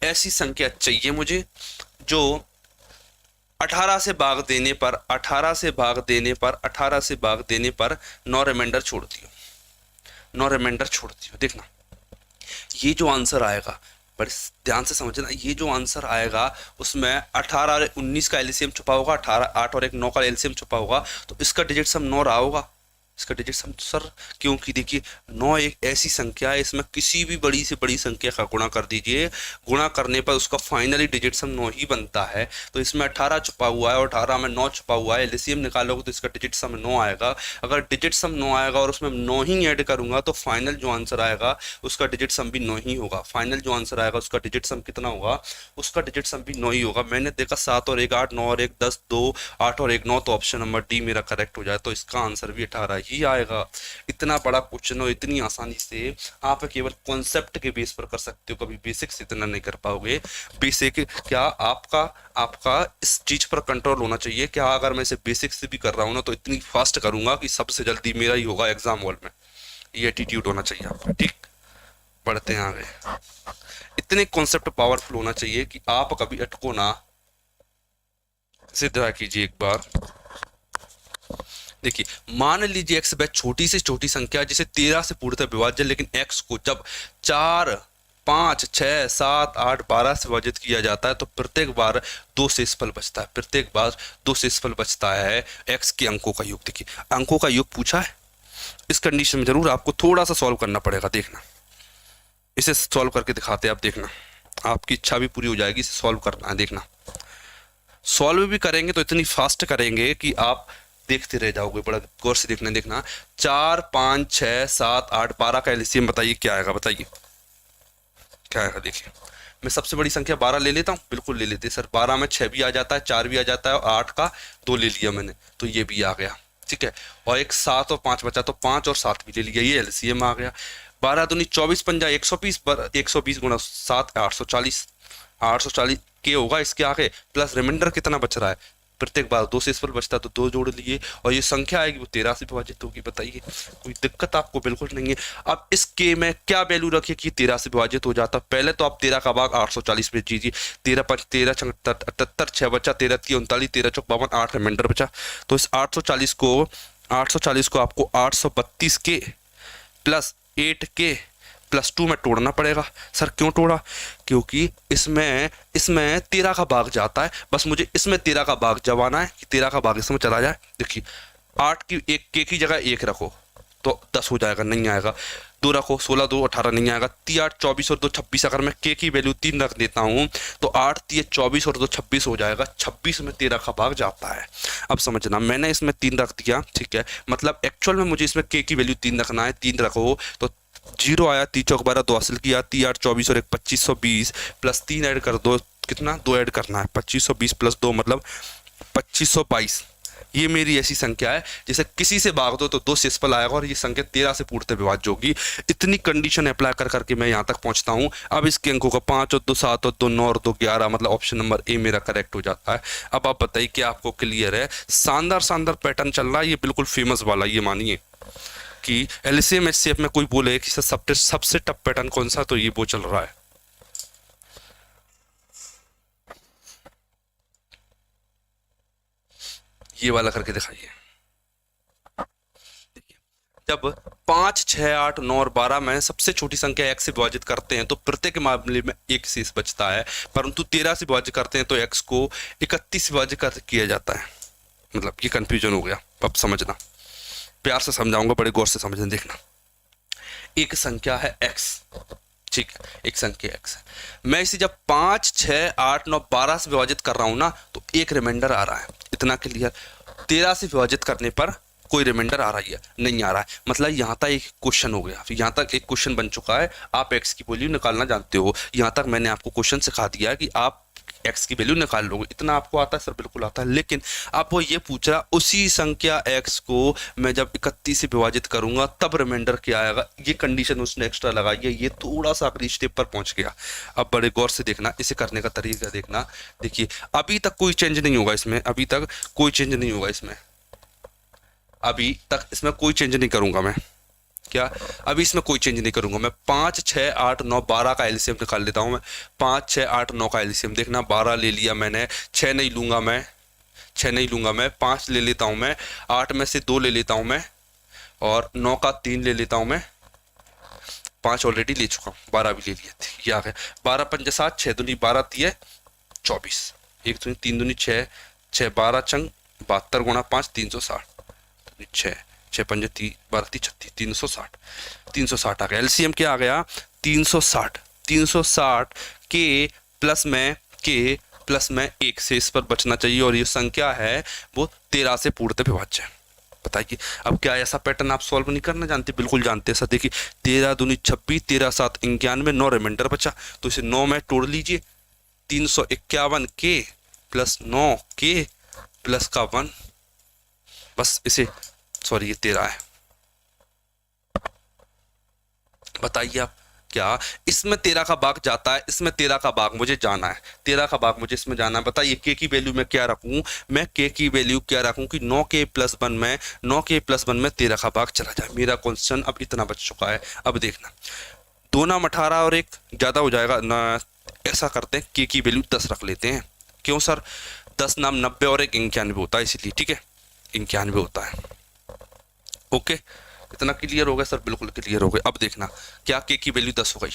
Speaker 1: ऐसी संख्या चाहिए मुझे जो 18 से भाग देने पर 9 रिमाइंडर छोड़ दियो, 9 रिमाइंडर छोड़ दियो। देखना, ये जो आंसर आएगा, बड़े ध्यान से समझना, ये जो आंसर आएगा उसमें 18 और 19 का एलसीएम छुपा होगा, 18 8 और 1 9 का एलसीएम छुपा होगा, तो इसका डिजिट सम 9 रहा होगा, इसका डिजिट सम सर क्योंकि देखिए 9 एक ऐसी संख्या है, इसमें किसी भी बड़ी से बड़ी संख्या का गुणा कर दीजिए, गुणा करने पर उसका फाइनली डिजिट सम 9 ही बनता है। तो इसमें 18 छुपा हुआ है और 18 में 9 छुपा हुआ है, एलसीएम निकालोगे तो इसका डिजिट सम 9 आएगा। अगर डिजिट सम 9 आएगा और उसमें 9 ही ऐड करूंगा तो फाइनल जो आंसर आएगा उसका डिजिट सम भी 9 ही होगा। फाइनल जो आंसर आएगा उसका डिजिट सम कितना होगा, उसका डिजिट सम भी 9 ही होगा। मैंने देखा 7 और 1 8, 9 और 1 10, 2 8 और 1 9, तो ऑप्शन नंबर डी मेरा करेक्ट हो जाए, तो इसका आंसर भी 18 ही आएगा। इतना बड़ा क्वेश्चन हो इतनी आसानी से आप केवल कॉन्सेप्ट के बेस पर कर सकते हो, कभी बेसिक से इतना नहीं कर पाओगे। बेसिक क्या आपका आपका इस चीज पर कंट्रोल होना चाहिए, क्या अगर मैं इसे बेसिक से भी कर रहा हूं ना तो इतनी फास्ट करूंगा कि सबसे जल्दी मेरा ही होगा एग्जाम हॉल में। ये एटीट्यूड होना चाहिए आपका, ठीक। बढ़ते हैं आगे। इतने कॉन्सेप्ट पावरफुल होना चाहिए कि आप कभी अटको ना। सिद्ध कीजिए एक बार। देखिए मान लीजिए एक्स वह छोटी से छोटी संख्या जिसे 13 से पूर्णतः विभाज्य, लेकिन एक्स को जब 4 5 6 7 8 12 से विभाजित किया जाता है तो प्रत्येक बार 2 शेषफल बचता है। प्रत्येक बार 2 शेषफल बचता है एक्स के अंकों का योग। देखिए अंकों का योग पूछा है, इस कंडीशन में जरूर आपको थोड़ा सा सॉल्व करना पड़ेगा। देखना इसे सॉल्व करके दिखाते हैं आप, देखना आपकी इच्छा भी पूरी हो जाएगी। इसे सॉल्व करना है, देखना सॉल्व भी करेंगे तो इतनी फास्ट करेंगे कि आप देखते रह जाओगे। बड़ा गौर से देखना। देखना 4 5 6 7 8 12 का एलसीएम बताइए क्या आएगा, बताइए क्या आएगा। देखिए मैं सबसे बड़ी संख्या 12 ले लेता हूँ, बिल्कुल ले लेते सर। 12 में 6 भी आ जाता है, 4 भी आ जाता है और 8 का 2 ले लिया मैंने, तो ये भी आ गया, ठीक है। और एक 7 और 5 बचा तो 5 और 7 भी ले लिया, ये एलसीएम आ गया। 12 दूनी 24 पंजा 120, 120 गुणा 7 840, 840 के होगा इसके आगे, प्लस रिमाइंडर कितना बच रहा है, प्रत्येक बार 2 शेषफल बचता है तो 2 जोड़ लिए, और ये संख्या आएगी वो 13 से विभाजित होगी। बताइए कोई दिक्कत आपको बिल्कुल नहीं है। अब इस के में क्या वैल्यू रखिए कि 13 से विभाजित हो जाता। पहले तो आप 13 का भाग 840 में दीजिए। 13 5 13 78, 6 बचा, 13 3 39, 13 चौक 52, 8 रिमाइंडर बचा। तो इस 840 को आपको 832 के प्लस 8 के प्लस 2 में तोड़ना पड़ेगा। सर क्यों तोड़ा, क्योंकि इसमें 13 का भाग जाता है, बस मुझे इसमें 13 का भाग जवाना है कि 13 का भाग इसमें चला जाए। देखिए 8 की एक के की जगह 1 रखो तो 10 हो जाएगा, नहीं आएगा। 2 रखो 16 2 18 नहीं आएगा। 3 8 24 और 2 26, अगर मैं के की वैल्यू 3 रख देता हूँ तो 8 3 24 और 2 26 हो जाएगा। 26 में 13 का भाग जाता है। अब समझना, मैंने इसमें 3 रख दिया, ठीक है, मतलब एक्चुअल में मुझे इसमें के की वैल्यू 3 रखना है। 3 रखो तो 0 आया, 3 चौक 12, 2 हासिल किया, 3 8 24 और 1 2520 प्लस 3 ऐड कर दो, कितना 2 ऐड करना है, 2520 प्लस 2 मतलब 2522। ये मेरी ऐसी संख्या है जिसे किसी से भाग दो तो 2 शेषफल आएगा और ये संख्या 13 से पूर्णतः विभाज्य होगी। इतनी कंडीशन अप्लाई कर करके मैं यहाँ तक पहुँचता हूँ। अब इसके अंकों का 5 और 2 7 और 2 9 और 2 11, मतलब ऑप्शन नंबर ए मेरा करेक्ट हो जाता है। अब आप बताइए क्या आपको क्लियर है। शानदार पैटर्न चल रहा है, ये बिल्कुल फेमस वाला, ये मानिए कि एलसीएम एचसीएफ में कोई बोले कि सबसे टफ पैटर्न कौन सा, तो ये वो चल रहा है। ये वाला करके दिखाइए। जब 5 6 8 9 और 12 में सबसे छोटी संख्या x से विभाजित करते हैं तो प्रत्येक मामले में एक शेष बचता है, परंतु 13 से विभाजित करते हैं तो x को 31 से विभाजित किया जाता है। मतलब ये कंफ्यूजन हो गया, अब समझना, प्यार से समझाऊंगा, बड़े गौर से समझना। देखना एक संख्या है x, ठीक, एक संख्या x है। मैं इसे जब 5 6 8 9 12 से विभाजित कर रहा हूं ना तो एक रिमाइंडर आ रहा है, इतना क्लियर। 13 से विभाजित करने पर कोई रिमाइंडर आ रही है, नहीं आ रहा है, मतलब यहाँ तक एक क्वेश्चन हो गया। यहाँ तक एक क्वेश्चन बन चुका है, आप x की वैल्यू निकालना जानते हो। यहाँ तक मैंने आपको क्वेश्चन सिखा दिया कि आप x की वैल्यू निकाल लोगे, इतना आपको आता है। सर बिल्कुल आता है, लेकिन आप वो ये पूछ रहा उसी संख्या x को मैं जब 31 से विभाजित करूंगा तब रिमाइंडर क्या आएगा, ये कंडीशन उसने एक्स्ट्रा लगाई है। ये थोड़ा सा अगली स्टेप पर पहुंच गया। अब बड़े गौर से देखना, इसे करने का तरीका देखना। देखिए अभी तक कोई चेंज नहीं होगा इसमें, अभी तक कोई चेंज नहीं होगा इसमें, अभी तक इसमें कोई चेंज नहीं करूंगा मैं। क्या अभी इसमें कोई चेंज नहीं करूंगा मैं। 5 6 8 9 12 का एलसीएम निकाल लेता हूं मैं। 5 6 8 9 का एलसीएम देखना, 12 ले लिया मैंने, 6 नहीं लूंगा मैं, 6 नहीं लूंगा मैं, 5 ले लेता हूं मैं, 8 में से 2 ले लेता हूं मैं, और 9 का 3 ले लेता हूं मैं। 5 ऑलरेडी ले चुका हूँ, 12 भी ले लिया थे, ये आ गया। 12 5 7, 6 दूनी 12 3 24, 1 दूनी 3 दूनी 6, 6 12 चंग 72 गुणा 5 360, 6 6 पंजे 12 36 360, 360 आ गया। एलसीएम क्या आ गया 360, 360 के प्लस में 1 से इस पर बचना चाहिए और ये संख्या है वो 13 से पूर्णतः विभाज्य है। बताइए अब क्या ऐसा पैटर्न आप सॉल्व नहीं करना जानते? बिल्कुल जानते हैं सर। देखिए 13 दूनी 26, 13 7 91, 9 रिमाइंडर बचा, तो इसे 9 में तोड़ लीजिए। 351 के प्लस 9 के प्लस का 1, बस इसे, सॉरी ये 13 है। बताइए आप क्या इसमें 13 का भाग जाता है, इसमें 13 का भाग मुझे जाना है, 13 का भाग मुझे इसमें जाना है। बताइए के की वैल्यू में क्या रखूं? मैं के की वैल्यू क्या रखूं कि 9 के प्लस 1 में 9 के प्लस 1 में 13 का भाग चला जाए। मेरा क्वेश्चन अब इतना बच चुका है। अब देखना 2 नाम 18 और 1 ज़्यादा हो जाएगा ना, ऐसा करते हैं के की वैल्यू 10 रख लेते हैं। क्यों सर? 10 नाम 90 और 1 91 होता है, इसीलिए। ठीक है 91 होता है। ओके इतना क्लियर हो गया सर? बिल्कुल क्लियर हो गया। अब देखना क्या के की वैल्यू 10 हो गई,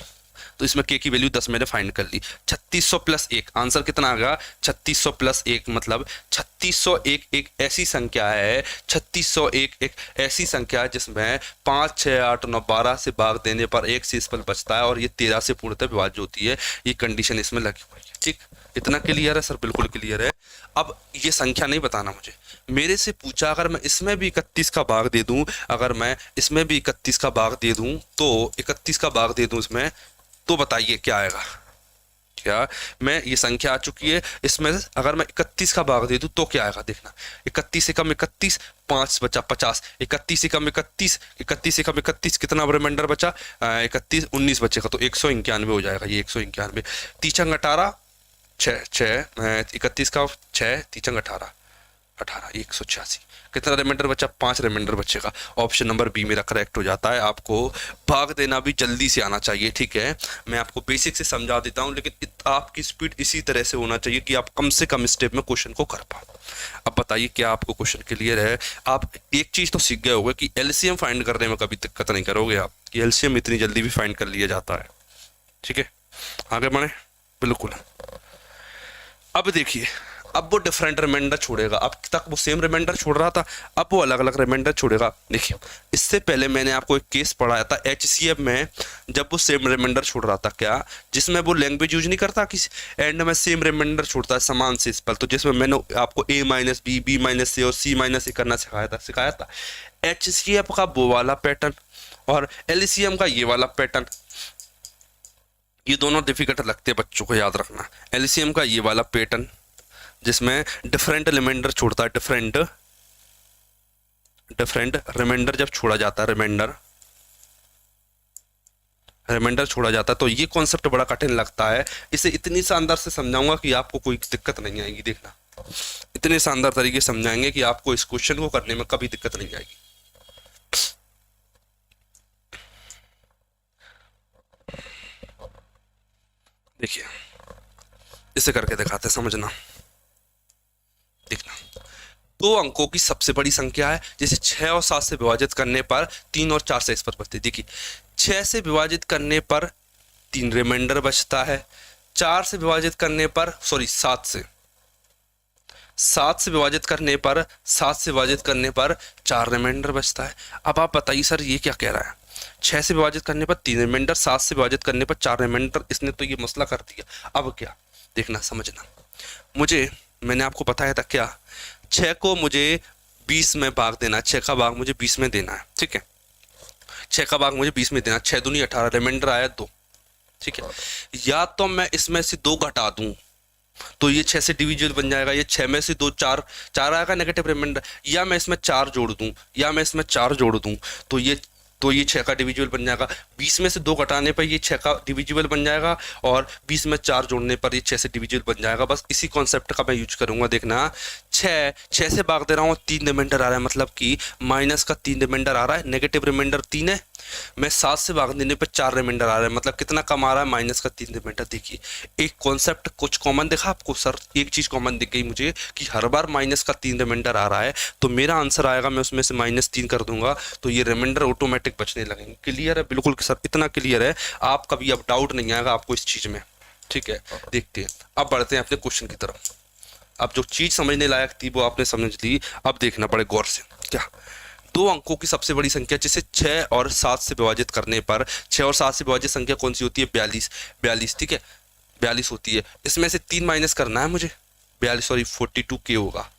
Speaker 1: तो इसमें के की वैल्यू 10 मैंने फाइंड कर ली। 3600 प्लस 1 आंसर कितना आ गया? 3600 प्लस 1 मतलब 3601 एक ऐसी संख्या है, 3601 एक ऐसी संख्या है जिसमें 5 6 8 9 12 से भाग देने पर 1 से इस पर बचता है और ये 13 से पूर्णतः विभाज्य होती है। ये कंडीशन इसमें लगी हुई है। ठीक इतना क्लियर है सर? बिल्कुल क्लियर है। अब ये संख्या नहीं बताना मुझे, मेरे से पूछा अगर मैं इसमें भी 31 का भाग दे दूं, अगर मैं इसमें भी 31 का भाग दे दूं, तो 31 का भाग दे दूं इसमें, तो बताइए क्या आएगा? क्या मैं ये संख्या आ चुकी है, इसमें अगर मैं 31 का भाग दे दूं तो क्या आएगा? देखना 31 से कम 31, 5 बचा 50, 31 से कम 31, 31 से कम 31 कितना रिमाइंडर बचा? 31 19 बचेगा, तो 191 हो जाएगा। ये 191 तीचंग 18 6 31 का 6 तीचंग 18 18 186 कितना रिमाइंडर बचा? 5 रिमाइंडर बचेगा। ऑप्शन नंबर बी मेरा करेक्ट हो जाता है। आपको भाग देना भी जल्दी से आना चाहिए। ठीक है मैं आपको बेसिक से समझा देता हूं, लेकिन आपकी स्पीड इसी तरह से होना चाहिए कि आप कम से कम स्टेप में क्वेश्चन को कर पाओ। अब बताइए क्या आपको क्वेश्चन क्लियर है? आप एक चीज तो सीख गए होंगे कि एलसीएम फाइंड करने में कभी दिक्कत नहीं करोगे आप, कि एलसीएम इतनी जल्दी भी फाइंड कर लिया जाता है। ठीक है आगे बढ़े। बिल्कुल अब देखिए अब वो डिफरेंट रिमाइंडर छोड़ेगा। अब तक वो सेम रिमाइंडर छोड़ रहा था, अब वो अलग अलग रिमाइंडर छोड़ेगा। देखिए इससे पहले मैंने आपको एक केस पढ़ाया था एचसीएफ में, जब वो सेम रिमाइंडर छोड़ रहा था, क्या जिसमें वो लैंग्वेज यूज नहीं करता कि एंड में सेम रिमाइंडर छोड़ता है समान से इस पर, तो जिसमें मैंने आपको a minus B, B minus C और सी माइनस ए करना सिखाया था। एचसीएफ का वो वाला पैटर्न और एलसीएम का ये वाला पैटर्न, ये दोनों डिफिकल्ट लगते हैं बच्चों को, याद रखना। एलसीएम का ये वाला पैटर्न जिसमें डिफरेंट रिमाइंडर छोड़ता है, डिफरेंट रिमाइंडर जब छोड़ा जाता है, रिमाइंडर छोड़ा जाता है, तो ये कॉन्सेप्ट बड़ा कठिन लगता है। इसे इतनी शानदार से समझाऊंगा कि आपको कोई दिक्कत नहीं आएगी। देखना इतने शानदार तरीके से समझाएंगे कि आपको इस क्वेश्चन को करने में कभी दिक्कत नहीं आएगी। देखिए इसे करके दिखाते, समझना। देखना 2 अंकों की सबसे बड़ी संख्या है, जैसे 6 और 7 से विभाजित करने पर 3 और 4 से इस पर बचते। देखिए 6 से विभाजित करने पर 3 रिमाइंडर बचता है, 4 से विभाजित करने पर 7 से विभाजित करने पर 4 रिमाइंडर बचता है। अब आप बताइए सर ये क्या कह रहा है? 6 से विभाजित करने पर 3 रिमाइंडर, 7 से विभाजित करने पर 4 रिमाइंडर, इसने तो ये मसला कर दिया। अब क्या देखना समझना, मैंने आपको बताया था क्या 6 को मुझे 20 में भाग देना है, 6 का भाग मुझे 20 में देना है। ठीक है 6 का भाग मुझे 20 में देना, 6 दूनी 18, रिमाइंडर आया 2। ठीक है या तो मैं इसमें से 2 घटा दूं तो ये 6 से डिविजिबल बन जाएगा, ये 6 में से 2 4 आएगा नेगेटिव रिमाइंडर, या मैं इसमें 4 जोड़ दूं तो ये 6 का डिविजिबल बन जाएगा। 20 में से 2 घटाने पर ये 6 का डिविजिबल बन जाएगा और 20 में 4 जोड़ने पर ये 6 से डिविजिबल बन जाएगा। बस इसी कॉन्सेप्ट का मैं यूज करूंगा। देखना 6 से भाग दे रहा हूँ, 3 रिमाइंडर आ रहा है, मतलब कि माइनस का 3 रिमाइंडर आ रहा है, नेगेटिव रिमाइंडर 3 है। मैं 7 से भाग देने पर 4 रिमाइंडर आ रहा है, मतलब कितना कम आ रहा है? माइनस का 3 रिमाइंडर। देखिए एक कॉन्सेप्ट कुछ कॉमन दिखा आपको सर, एक चीज कॉमन दिख गई मुझे कि हर बार माइनस का 3 रिमाइंडर आ रहा है, तो मेरा आंसर आएगा, मैं उसमें से -3 कर दूंगा तो ये रिमाइंडर ऑटोमेटिक बचने लगेंगे। क्लियर है? बिल्कुल सर इतना क्लियर है, आप कभी अब डाउट नहीं आएगा आपको इस चीज में। ठीक है देखते हैं, अब बढ़ते हैं अपने क्वेश्चन की तरफ। अब जो चीज समझने लायक थी वो आपने समझ ली, अब देखना पड़े गौर से। क्या दो अंकों की सबसे बड़ी संख्या जिसे 6 और 7 से विभाजित करने पर, 6 और 7 से विभाजित संख्या कौन सी होती है? 42। 42, ठीक है, 42 होती है। इसमें से 3 माइनस करना है मुझे, 42 सॉरी 42 के होगा।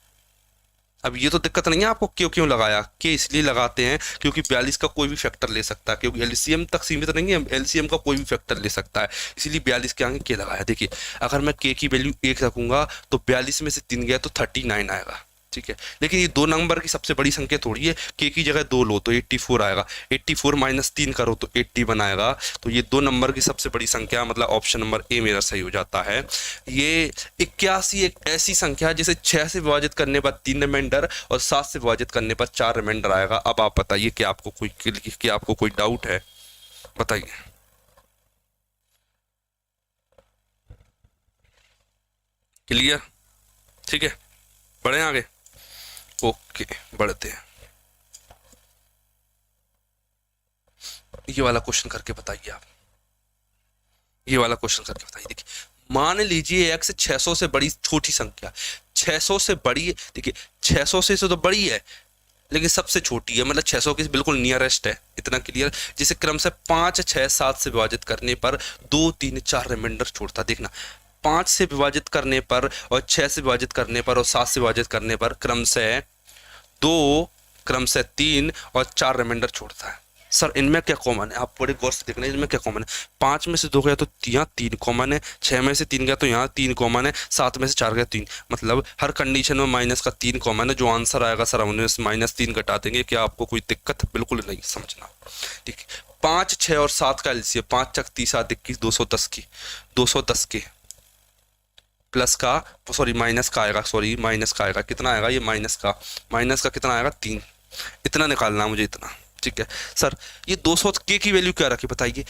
Speaker 1: अब ये तो दिक्कत नहीं है आपको, क्यों क्यों लगाया, के इसलिए लगाते हैं क्योंकि 42 का कोई भी फैक्टर ले सकता है, क्योंकि एलसीएम तक सीमित नहीं है, एलसीएम का कोई भी फैक्टर ले सकता है, इसीलिए 42 के आगे के लगाया। देखिए अगर मैं के की वैल्यू 1 रखूंगा तो 42 में से 3 गया तो 39 आएगा, ठीक है। लेकिन ये 2 नंबर की सबसे बड़ी संख्या थोड़ी है, के की जगह 2 लो तो 84 आएगा, 84 माइनस 3 करो तो 80 बनाएगा। तो ये 2 नंबर की सबसे बड़ी संख्या, मतलब ऑप्शन नंबर ए मेरा सही हो जाता है। ये 81 एक ऐसी संख्या है जिसे 6 से विभाजित करने पर 3 रिमाइंडर और 7 से विभाजित करने पर 4 रिमाइंडर आएगा। अब आप बताइए कि आपको कोई डाउट है, बताइए। क्लियर, ठीक है, बढ़े आगे। ओके, बढ़ते हैं। ये वाला क्वेश्चन करके बताइए आप, ये वाला क्वेश्चन करके बताइए। देखिए मान लीजिए x 600 से बड़ी छोटी संख्या, 600 से बड़ी है, देखिए 600 से तो बड़ी है लेकिन सबसे छोटी है, मतलब 600 के बिल्कुल नियरेस्ट है, इतना क्लियर। जिसे क्रम से 5, 6, 7 से विभाजित करने पर 2, 3, 4 रिमाइंडर छोड़ता। देखना 5 से विभाजित करने पर और 6 से विभाजित करने पर और 7 से विभाजित करने पर क्रम से 2, क्रम से 3 और 4 रिमाइंडर छोड़ता है। सर इनमें क्या कॉमन है, आप बड़े गौर से देखना, इनमें क्या कॉमन है? 5 में से 2 गया तो यहाँ 3 कॉमन है, 6 में से 3 गया तो यहाँ 3 कॉमन है, 7 में से 4 गया 3, मतलब हर कंडीशन में माइनस का 3 कॉमन है। जो आंसर आएगा सर हम उनमें से -3 घटा देंगे। क्या आपको कोई दिक्कत? बिल्कुल नहीं, समझना। ठीक है, 5, 6 और 7 का एलसीएम 5 चक 30 7 21 210 की, 210 के प्लस का सॉरी माइनस का आएगा, सॉरी माइनस का आएगा, कितना आएगा ये? माइनस का कितना आएगा? 3। इतना निकालना है मुझे, इतना, ठीक है। सर ये 200 के की वैल्यू क्या रखी बताइए?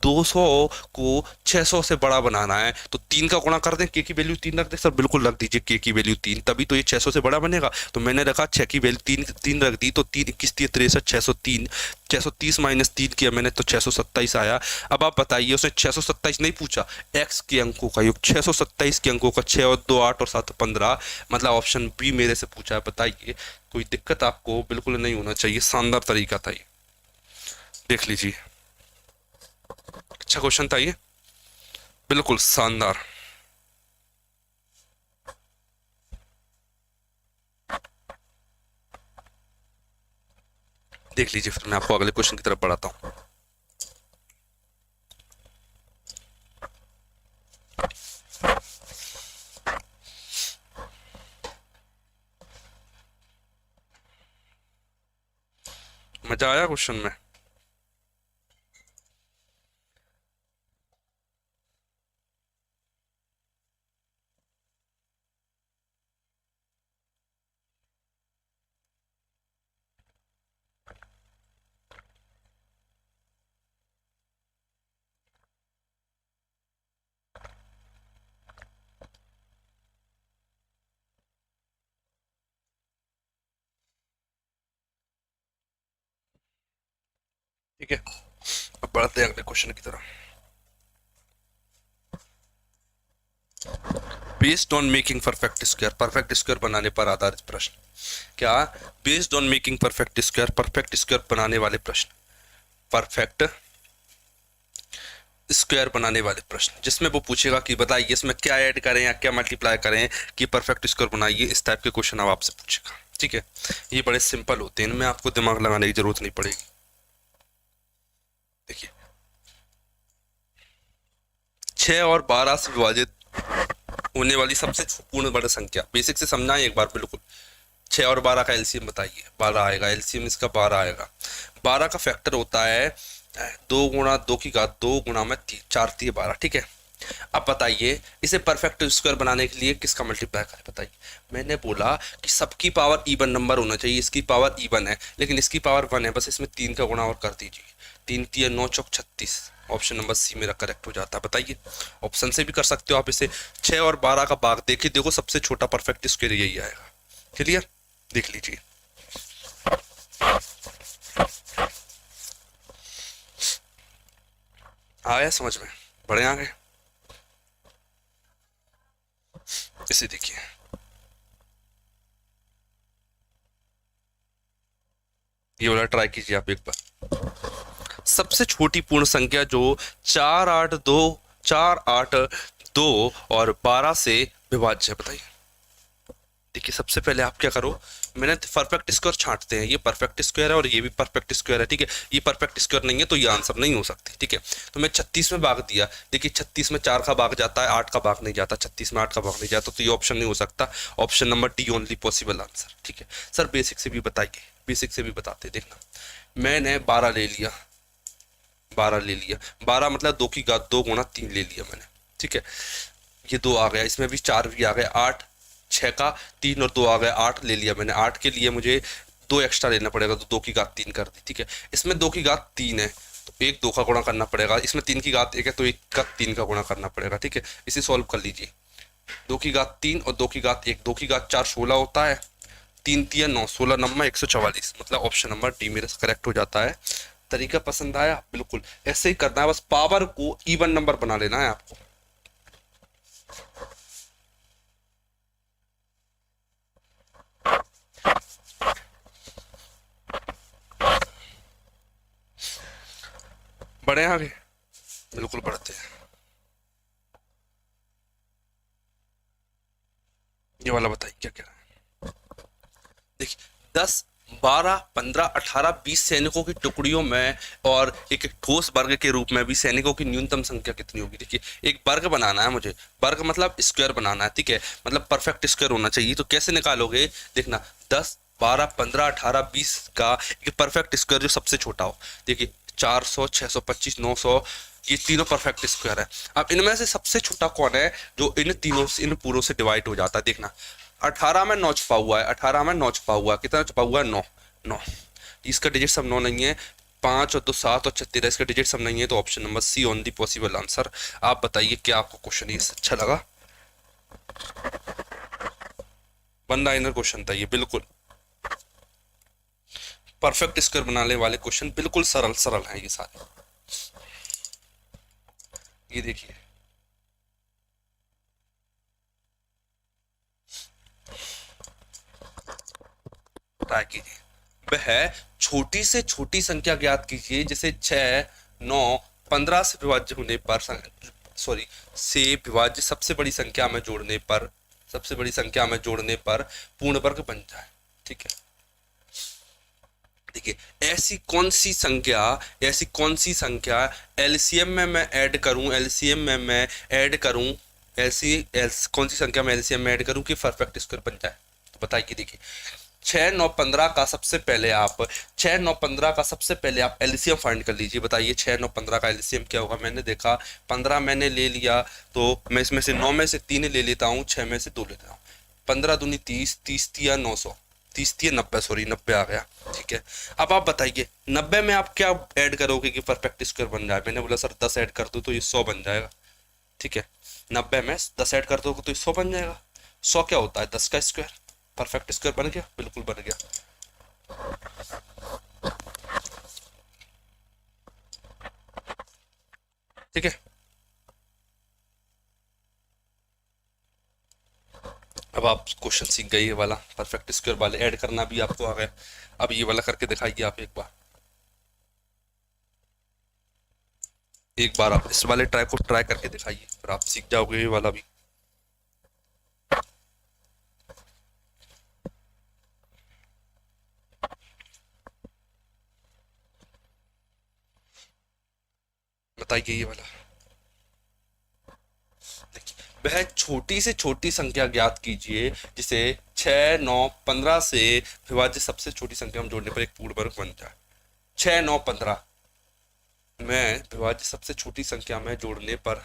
Speaker 1: 200 को 600 से बड़ा बनाना है तो 3 का गुणा कर दें, के की वैल्यू 3 रख दें। सर बिल्कुल रख दीजिए के की वैल्यू 3, तभी तो ये 600 से बड़ा बनेगा। तो मैंने रखा 6 की वैल्यू 3 रख दी, तो 3 21 63 603, 630 माइनस 3 किया मैंने तो 627 आया। अब आप बताइए, उसने 627 नहीं पूछा, एक्स के अंकों का योग, 627 के अंकों का, 6 और 2 8 और 7 15, मतलब ऑप्शन बी मेरे से पूछा है। बताइए कोई दिक्कत आपको? बिल्कुल नहीं होना चाहिए, शानदार तरीका था ये, देख लीजिए, अच्छा क्वेश्चन था ये, बिल्कुल शानदार। देख लीजिए, फिर मैं आपको अगले क्वेश्चन की तरफ बढ़ाता हूं। मजा आया क्वेश्चन में? ठीक है, अब बढ़ते हैं अगले क्वेश्चन की तरफ। Based on making perfect square, perfect square बनाने पर आधारित प्रश्न। क्या? Based on making perfect square, perfect square बनाने वाले प्रश्न, परफेक्ट स्क्वायर बनाने वाले प्रश्न, जिसमें वो पूछेगा कि बताइए इसमें क्या ऐड करें या क्या मल्टीप्लाई करें कि परफेक्ट स्क्वायर बनाइए, इस टाइप के क्वेश्चन अब आपसे पूछेगा। ठीक है, ये बड़े सिंपल होते हैं, इनमें आपको दिमाग लगाने की जरूरत नहीं पड़ेगी। देखिए 6 और 12 से विभाजित होने वाली सबसे पूर्ण बड़ी संख्या, बेसिक से समझाएं एक बार बिल्कुल। 6 और 12 का एलसीएम बताइए, 12 आएगा, एलसीएम इसका 12 आएगा। 12 का फैक्टर होता है 2 गुणा 2 की घात 2 गुणा में 3, 4 3 12, ठीक है। अब बताइए इसे परफेक्ट स्क्वायर बनाने के लिए किसका मल्टीप्लाई करें? बताइए, मैंने बोला कि सबकी पावर इवन नंबर होना चाहिए, इसकी पावर इवन है लेकिन इसकी पावर 1 है, बस इसमें 3 का गुणा और कर दीजिए, 3 3 9 चौक 36, ऑप्शन नंबर सी मेरा करेक्ट हो जाता है। बताइए, ऑप्शन से भी कर सकते हो आप इसे। 6 और 12 का भाग देखिए, देखो सबसे छोटा परफेक्ट स्क्वायर यही आएगा। क्लियर, देख लीजिए। आया समझ में? बढ़े आगे, इसे देखिए। ये वाला ट्राई कीजिए आप एक बार। सबसे छोटी पूर्ण संख्या जो 4, 8, 2 और 12 से विभाज्य है, बताइए। देखिए सबसे पहले आप क्या करो, मैंने परफेक्ट स्क्वायर छांटते हैं, ये परफेक्ट स्क्वायर है और ये भी परफेक्ट स्क्वायर है, ठीक है। ये परफेक्ट स्क्वायर नहीं है तो ये आंसर नहीं हो सकती, ठीक है। तो मैं 36 में भाग दिया, देखिए 36 में 4 का भाग जाता है, 8 का भाग नहीं जाता, 36 में 8 का भाग नहीं जाता, तो ये ऑप्शन नहीं हो सकता। Option number D only possible answer, ठीक है। सर बेसिक से भी बताइए, बेसिक से भी बताते, देखना मैंने 12 ले लिया, 12 ले लिया, 12 मतलब 2 की घात 2 गुणा 3 ले लिया मैंने, ठीक है। ये 2 आ गया, इसमें भी 4 भी आ गए, 8, 6 का 3 और 2 आ गए, 8 ले लिया मैंने। 8 के लिए मुझे 2 एक्स्ट्रा लेना पड़ेगा, तो 2 की घात 3 कर दी, ठीक है। इसमें 2 की घात 3 है तो 1 2 का गुणा करना पड़ेगा, इसमें 3 की घात 1 है तो 1 का 3 का गुणा करना पड़ेगा, ठीक है। इसे सॉल्व कर लीजिए, 2 की घात 3 और 2 की घात 1, 2 की घात 4 16 होता है, 3 3 9, 16 नंबर 144, मतलब ऑप्शन नंबर डी मेरा करेक्ट हो जाता है। तरीका पसंद आया? बिल्कुल ऐसे ही करना है, बस पावर को इवन नंबर बना लेना है आपको। बढ़े आगे, बिल्कुल बढ़ते हैं। ये वाला बताइए क्या क्या है। देखिए 10, 12, 15, 18, 20 सैनिकों की टुकड़ियों में और एक ठोस वर्ग के रूप में भी सैनिकों की न्यूनतम संख्या कितनी होगी। देखिए एक वर्ग बनाना है मुझे, वर्ग मतलब स्क्वायर बनाना है, ठीक है, मतलब परफेक्ट स्क्वायर होना चाहिए। तो कैसे निकालोगे, देखना 10, 12, 15, 18, 20 का एक परफेक्ट स्क्वायर जो सबसे छोटा हो। देखिए 400, 625, 900, ये तीनों परफेक्ट स्क्वायर है। अब इनमें से सबसे छोटा कौन है जो इन तीनों से, इन पूरों से डिवाइड हो जाता है। देखना 18 में 9 छुपा हुआ है, 18 में 9 छुपा हुआ है, कितना छुपा हुआ है 9, 9, इसका डिजिट सब 9 नहीं है, 5 और 2 7 और 36 इसका डिजिट सब नहीं है, तो option number C on the possible answer. आप बताइए क्या आपको क्वेश्चन ये अच्छा लगा? वन लाइनर क्वेश्चन था ये, बिल्कुल परफेक्ट स्क्वायर बनाने वाले क्वेश्चन, बिल्कुल सरल सरल हैं ये सारे। ये देखिए ट्राई कीजिए, वह छोटी से छोटी संख्या ज्ञात कीजिए जिसे 6, 9, 15 से विभाज्य होने पर, सॉरी, से विभाज्य सबसे बड़ी संख्या में जोड़ने पर, सबसे बड़ी संख्या में जोड़ने पर पूर्ण वर्ग बन जाए, ठीक है। देखिए ऐसी कौन सी संख्या, ऐसी कौन सी संख्या एलसीएम में मैं ऐड करूं, एलसीएम में मैं ऐड करूं, कौन सी संख्या में एलसीएम में ऐड करूं कि परफेक्ट स्क्वायर बन जाए। तो बताइए, देखिए 6 9 15 का सबसे पहले आप 6 9 15 का सबसे पहले आप एलसीएम फाइंड कर लीजिए। बताइए 6 9 15 का एलसीएम क्या होगा। मैंने देखा 15 मैंने ले लिया, तो मैं इसमें से 9 में से 3 ले लेता हूँ, 6 में से 2 लेता हूँ, 15 दूनी 30, 30 तिया 900, 30 तिया 90, सॉरी 90 आ गया, ठीक है। अब आप बताइए 90 में आप क्या ऐड करोगे कि परफेक्ट स्क्वायर बन जाए। मैंने बोला सर 10 ऐड कर दो तो ये 100 बन जाएगा, ठीक है। 90 में 10 ऐड कर दो तो ये 100 बन जाएगा। 100 क्या होता है 10 का स्क्वायर, परफेक्ट स्क्वायर बन गया, बिल्कुल बन गया। ठीक है, अब आप क्वेश्चन सीख गए, ये वाला परफेक्ट स्क्वायर वाले ऐड करना भी आपको आ गया। अब ये वाला करके दिखाइए आप एक बार, एक बार आप इस वाले ट्राई को ट्राई करके दिखाइए, फिर आप सीख जाओगे ये वाला भी। बताइए ये वाला। देखिए वह छोटी से छोटी संख्या ज्ञात कीजिए जिसे 6 9 15 से विभाज्य सबसे छोटी संख्या में जोड़ने पर एक पूर्ण वर्ग बन जाए। 6 9 15 में विभाज्य सबसे छोटी संख्या में जोड़ने पर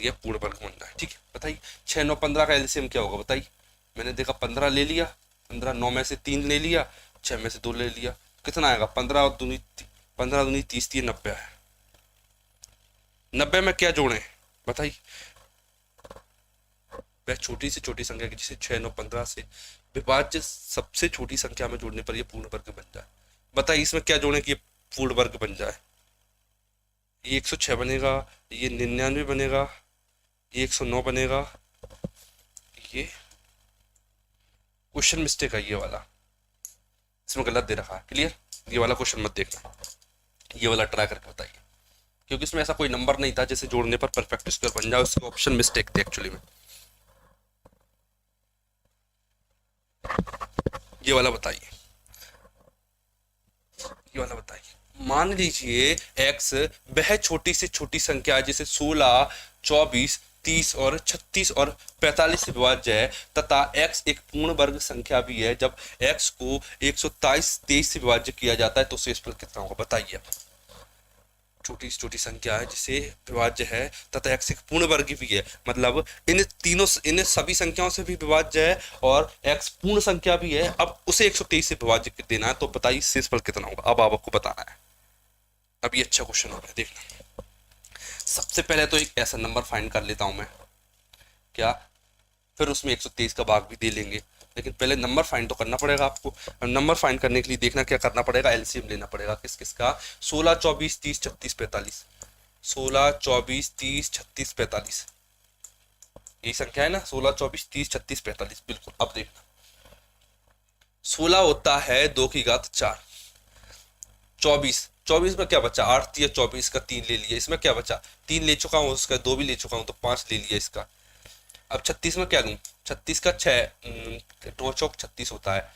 Speaker 1: यह पूर्ण वर्ग बन जाए, ठीक है। बताइए 6 9 15 का एलसीएम क्या होगा बताइए। मैंने देखा 15 ले लिया, 15 9 में से 3 ले लिया, 6 में से 2 ले लिया, कितना आएगा 15 और दूनी 15 दूनी 30 30 90 है। 90 में क्या जोड़े बताइए। वह छोटी से छोटी संख्या की जिसे 6 9 15 से विभाज्य सबसे छोटी संख्या में जोड़ने पर यह पूर्ण वर्ग बन जाए। बताइए इसमें क्या जोड़े कि ये पूर्ण वर्ग बन जाए। ये 106 बनेगा, ये 99 बनेगा, ये 109 बनेगा। ये क्वेश्चन मिस्टेक है ये वाला, इसमें गलत दे रखा है। क्लियर? ये वाला क्वेश्चन मत देखना, ये वाला ट्राई करके बताइए, क्योंकि इसमें ऐसा कोई नंबर नहीं था जिसे जोड़ने पर परफेक्ट स्क्वायर बन जाए, उसका ऑप्शन मिस्टेक थे एक्चुअली में। ये वाला बताइए, ये वाला बताइए। मान लीजिए x वह छोटी से छोटी संख्या है जिसे 16, 24, 30 और 36 और 45 से विभाज्य है तथा x एक पूर्ण वर्ग संख्या भी है। जब x को 123 23 से विभाज्य किया जाता है तो शेषफल कितना होगा? बताइए। छोटी से छोटी संख्या है जिसे विभाज्य है तथा x एक पूर्ण वर्ग भी है, मतलब इन सभी संख्याओं से भी विभाज्य है और x पूर्ण संख्या भी है। अब उसे 123 से विभाज्य देना है, तो बताइए शेषफल कितना होगा? अब आपको बताना है। अब ये अच्छा क्वेश्चन हो गया, देखना। सबसे पहले तो एक ऐसा नंबर फाइंड कर लेता हूं मैं, क्या, फिर उसमें 123 का भाग भी दे लेंगे, लेकिन पहले नंबर फाइंड तो करना पड़ेगा आपको। नंबर फाइंड करने के लिए देखना क्या करना पड़ेगा, एलसीएम लेना पड़ेगा। किस किस का? 16, 24, 30, 36, 45। 16, 24, 30, 36, 45, यही संख्या है ना? 16, 24, 30, 36, 45, बिल्कुल। अब देखना, 16 होता है 2 की घात 4, 24 में क्या बचा? 8 3 24 का 3 ले लिया, इसमें क्या बचा? 3 ले चुका हूँ, उसका 2 भी ले चुका हूँ, तो 5 ले लिया इसका। अब 36 में क्या लूँ? 36 का 6, 9 चौक 36 होता है,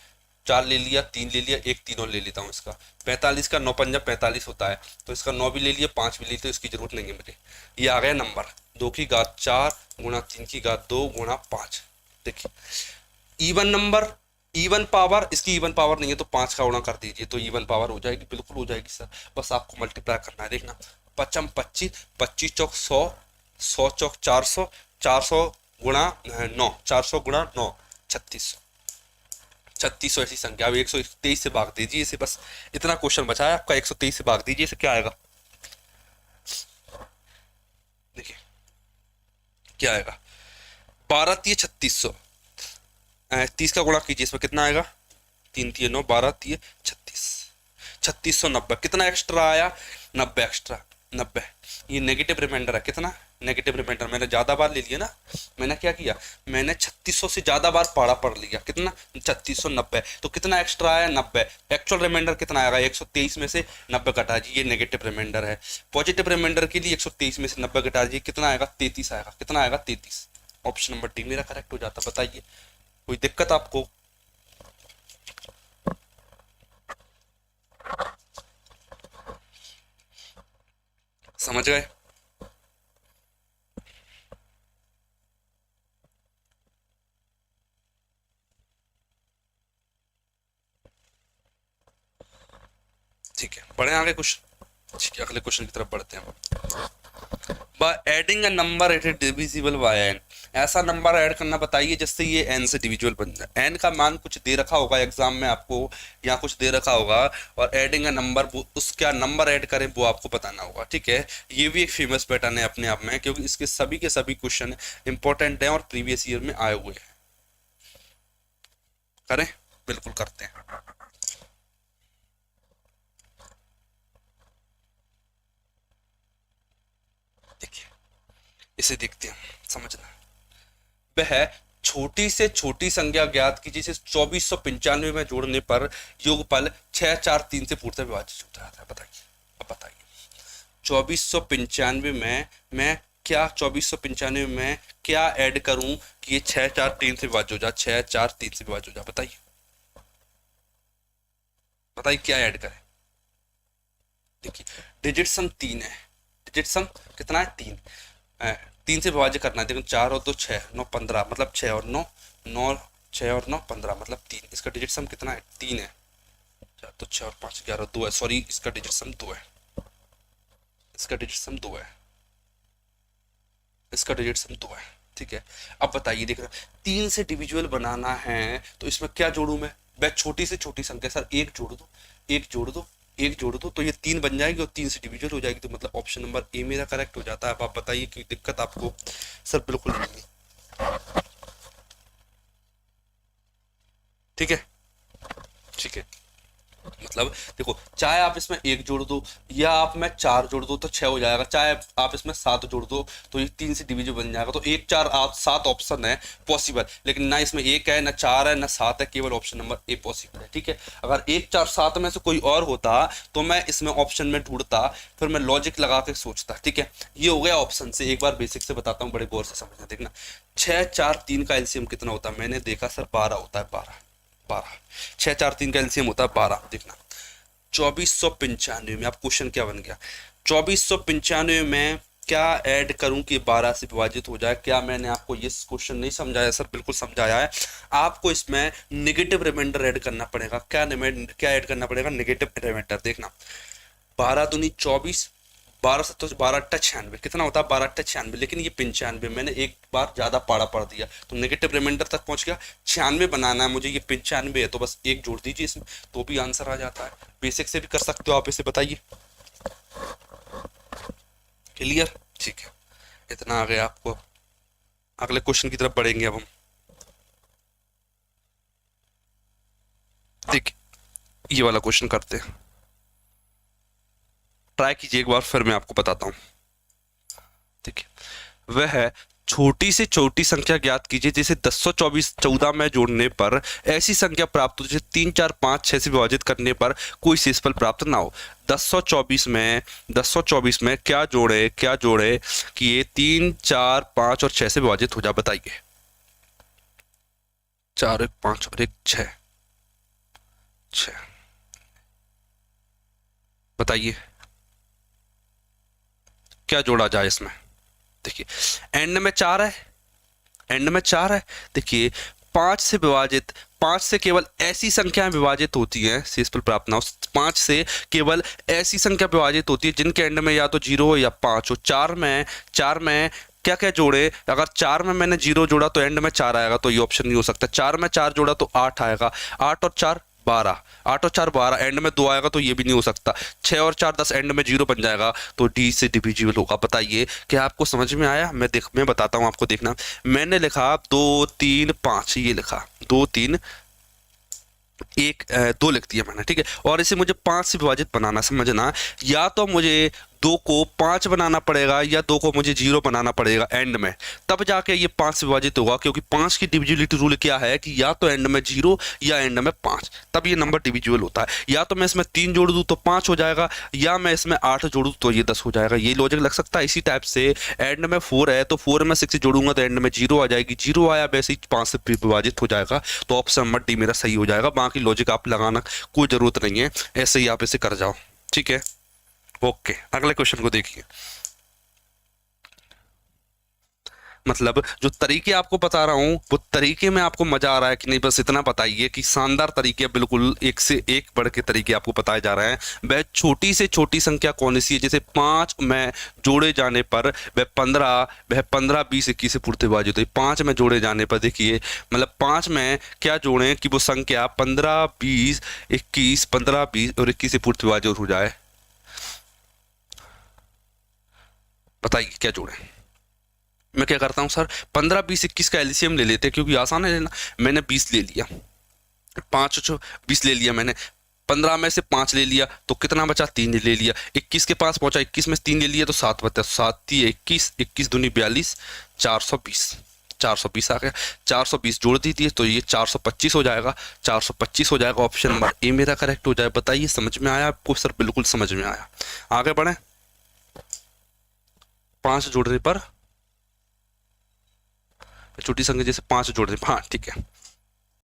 Speaker 1: 4 ले लिया, 3 ले लिया, एक 3 और ले लेता हूँ इसका। 45 का 9 पंजा 45 होता है, तो इसका 9 भी ले लिया, 5 भी ले लिया, तो इसकी जरूरत नहीं है मुझे। ये आ गया नंबर 2 की घात 4 गुणा 3 की घात 2 गुणा 5। देखिए इवन नंबर, इवन पावर, इसकी इवन पावर नहीं है तो 5 का गुणा कर दीजिए तो इवन पावर हो जाएगी, बिल्कुल हो जाएगी सर। बस आपको मल्टीप्लाई करना है। देखना, 55 25, 25 चौक 100, 100 चौक 400, 400 गुणा 9, 400 गुणा 9, 3600। 3600 ऐसी संख्या। अब 123 से भाग दीजिए इसे, बस इतना क्वेश्चन बचा है आपका। 123 से भाग दीजिए, इसे क्या आएगा? देखिए क्या आएगा, 12 3 3600, 30 का गुणा कीजिए, इसमें कितना आएगा? 3 3 9, 12 3 36, 3690। कितना एक्स्ट्रा आया? 90 एक्स्ट्रा, 90। ये नेगेटिव रिमाइंडर है, कितना नेगेटिव रिमाइंडर? मैंने ज्यादा बार ले लिया ना, मैंने क्या किया, मैंने 3600 से ज्यादा बार पढ़ा पढ़ लिया। कितना? 3690। तो कितना एक्स्ट्रा आया? 90। एक्चुअल रिमाइंडर कितना आएगा? 123 में से 90 घटा दीजिए, ये नेगेटिव रिमाइंडर है। पॉजिटिव रिमाइंडर के लिए 123 में से 90 घटा दीजिए, कितना आएगा? 33 आएगा। कितना आएगा? 33। ऑप्शन नंबर डी मेरा करेक्ट हो जाता। बताइए कोई दिक्कत आपको? समझ गए? ठीक है, बढ़े आगे क्वेश्चन। ठीक है, अगले क्वेश्चन की तरफ बढ़ते हैं। By adding a number it is divisible by n. ऐसा नंबर ऐड करना बताइए जिससे ये एन से डिविजिबल बन जाए। एन का मान कुछ दे रखा होगा एग्जाम में आपको, या कुछ दे रखा होगा, और एडिंग अ नंबर, उसका नंबर ऐड करें वो आपको बताना होगा। ठीक है, ये भी एक फेमस पैटर्न है अपने आप में, क्योंकि इसके सभी के सभी क्वेश्चन इंपॉर्टेंट हैं और प्रीवियस ईयर में आए हुए हैं। करें? बिल्कुल करते हैं। देखिए इसे देखते हैं, समझना। वह छोटी से छोटी संख्या ज्ञात की जिसे 2495 में जोड़ने पर योगफल 643 से पूर्णतः विभाजित हो जाता है। बताइए, अब बताइए 2495 में मैं क्या 2495 में क्या ऐड करूं कि ये 643 से विभाजित हो जाए, 643 से विभाजित हो जाए? बताइए, बताइए क्या ऐड करें? देखिए डिजिट सम 3 है, डिजिट सम कितना है? 3। 3 से विभाज्य करना है। देखो 4 और 2 6, 9 15, मतलब 6 और 9, 9 6 और 9 15, मतलब 3। इसका डिजिट सम कितना है? 3 है। तो 6 और 5 11, 2 है। सॉरी, इसका डिजिट सम 2 है, इसका डिजिट सम 2 है, इसका डिजिट सम 2 है। ठीक है, अब बताइए, देखना 3 से डिविजुअल बनाना है तो इसमें क्या जोड़ू मैं छोटी से छोटी संख्या। सर एक जोड़ दो, एक जोड़ दो, एक जोड़ दो, तो ये 3 बन जाएगी और 3 से डिविजुअल हो जाएगी, तो मतलब ऑप्शन नंबर ए मेरा करेक्ट हो जाता है। अब आप बताइए कोई दिक्कत आपको? सर बिल्कुल नहीं है। ठीक है, ठीक है, मतलब देखो, चाहे आप इसमें एक जोड़ दो या आप में चार जोड़ दो तो छह हो जाएगा, चाहे आप इसमें सात जोड़ दो तो ये तीन से डिविजिबल बन जाएगा। तो एक चार आठ सात ऑप्शन है पॉसिबल, लेकिन ना इसमें एक है ना चार है ना सात है, केवल ऑप्शन नंबर ए पॉसिबल है। ठीक है, अगर एक चार सात में से कोई और होता तो मैं इसमें ऑप्शन में ढूंढता, फिर मैं लॉजिक लगा के सोचता। ठीक है, ये हो गया ऑप्शन से। एक बार बेसिक से बताता हूँ, बड़े गौर से समझना। देखना, छह चार तीन का एलसीएम कितना होता है? मैंने देखा सर 12 होता है, 12 12। छह चार तीन का एलसीएम होता है 12। देखना, 2495 में, अब क्वेश्चन क्या बन गया? 2495 में क्या ऐड करूं कि 12 से विभाजित हो जाए? क्या मैंने आपको ये क्वेश्चन नहीं समझाया सर? बिल्कुल समझाया है। आपको इसमें नेगेटिव रिमाइंडर ऐड करना पड़ेगा। क्या ऐड करना पड़ेगा? Negative reminder. देखना, 12 दूनी 24, 12 सत्तर 12 अट्ठा 96, कितना होता है? 12 अट्ठा 96, लेकिन ये 95 मैंने एक बार ज्यादा पाड़ा पड़ दिया तो नेगेटिव रिमाइंडर तक पहुंच गया। 96 बनाना है मुझे, ये 95 है तो बस एक जोड़ दीजिए इसमें तो भी आंसर आ जाता है। बेसिक से भी कर सकते हो आप, इसे बताइए। क्लियर? ठीक है, इतना आ गया आपको। अगले क्वेश्चन की तरफ बढ़ेंगे अब हम। देखिए, ये वाला क्वेश्चन करते हैं, ट्राई कीजिए एक बार, फिर मैं आपको बताता हूं। ठीक है, वह है, छोटी से छोटी संख्या ज्ञात कीजिए जिसे 1024 14 में जोड़ने पर ऐसी संख्या प्राप्त हो जिसे 3 4 5 6 से विभाजित करने पर कोई शेषफल प्राप्त ना हो। 1024 में क्या जोड़े कि ये 3 4 5 और 6 से विभाजित हो जाए? बताइए। 4 1 5 और 1 6, 6, बताइए क्या जोड़ा जाए इसमें? देखिए, एंड में 4 है, एंड में 4 है। देखिए, 5 से विभाजित, 5 से केवल ऐसी संख्याएं विभाजित होती हैं, शेषफल प्राप्त ना हो। 5 से केवल ऐसी संख्या विभाजित होती है जिनके एंड में या तो 0 हो या 5 हो। 4 में क्या क्या जोड़े? अगर 4 में मैंने 0 जोड़ा तो एंड में 4 आएगा, तो ये ऑप्शन नहीं हो सकता। 4 में 4 जोड़ा तो 8 आएगा, 8 और 4 12, 8 और 4 12, एंड में 2 आएगा तो ये भी नहीं हो सकता। 6 और 4 10, एंड में 0 बन जाएगा तो डी से डिविजिबल होगा। बताइए, क्या आपको समझ में आया? मैं बताता हूँ आपको। देखना, मैंने लिखा 2 3 5, ये लिखा 2 3 1 2 लिख दिया मैंने। ठीक है, और इसे मुझे 5 से विभाजित बनाना, समझना। या तो मुझे 2 को 5 बनाना पड़ेगा या 2 को मुझे 0 बनाना पड़ेगा एंड में, तब जाके ये 5 से विभाजित होगा। क्योंकि 5 की डिविजिबिलिटी रूल क्या है कि या तो एंड में 0 या एंड में 5, तब ये नंबर डिविजिबल होता है। या तो मैं इसमें 3 जोड़ दूं तो 5 हो जाएगा, या मैं इसमें 8 जोड़ूं तो ये 10 हो जाएगा। ये लॉजिक लग सकता है। इसी टाइप से एंड में 4 है तो 4 में 6 जोड़ूंगा तो एंड में 0 आ जाएगी, 0 आया वैसे ही 5 से विभाजित हो जाएगा, तो ऑप्शन नंबर डी मेरा सही हो जाएगा। बाकी लॉजिक आप लगाना कोई जरूरत नहीं है, ऐसे ही आप इसे कर जाओ। ठीक है, ओके, अगले क्वेश्चन को देखिए। मतलब जो तरीके आपको बता रहा हूं वो तरीके में आपको मजा आ रहा है कि नहीं? बस इतना बताइए कि शानदार तरीके, बिल्कुल एक से एक बढ़ के तरीके आपको बताए जा रहे हैं। वह छोटी से छोटी संख्या कौन सी है जैसे 5 में जोड़े जाने पर वह 15 20 21 से पूर्ति विभाजित होती है? 5 में जोड़े जाने पर देखिए, मतलब 5 में क्या जोड़े कि वो संख्या 15 20 21, 15 20 और 21 से पूर्ति विभाजित हो जाए? बताइए क्या जोड़े? मैं क्या करता हूँ सर, 15 20 21 का एलसीएम ले लेते हैं क्योंकि आसान है लेना। मैंने 20 ले लिया, 5 20 ले लिया मैंने, 15 में से 5 ले लिया तो कितना बचा? 3 ले लिया। 21 के पास पहुंचा, 21 में 3 ले लिया तो 7 बचा, 7 3 21, 21 दूनी 42, 420, 420 आ गया। 420 जोड़ दीजिए तो ये 425 हो जाएगा, 425 हो जाएगा। ऑप्शन नंबर ए मेरा करेक्ट हो जाए। बताइए, समझ में आया आपको? सर बिल्कुल समझ में आया। आगे बढ़े। 5 जोड़ने पर छोटी संख्या जैसे 5 जोड़ दें, हाँ ठीक है।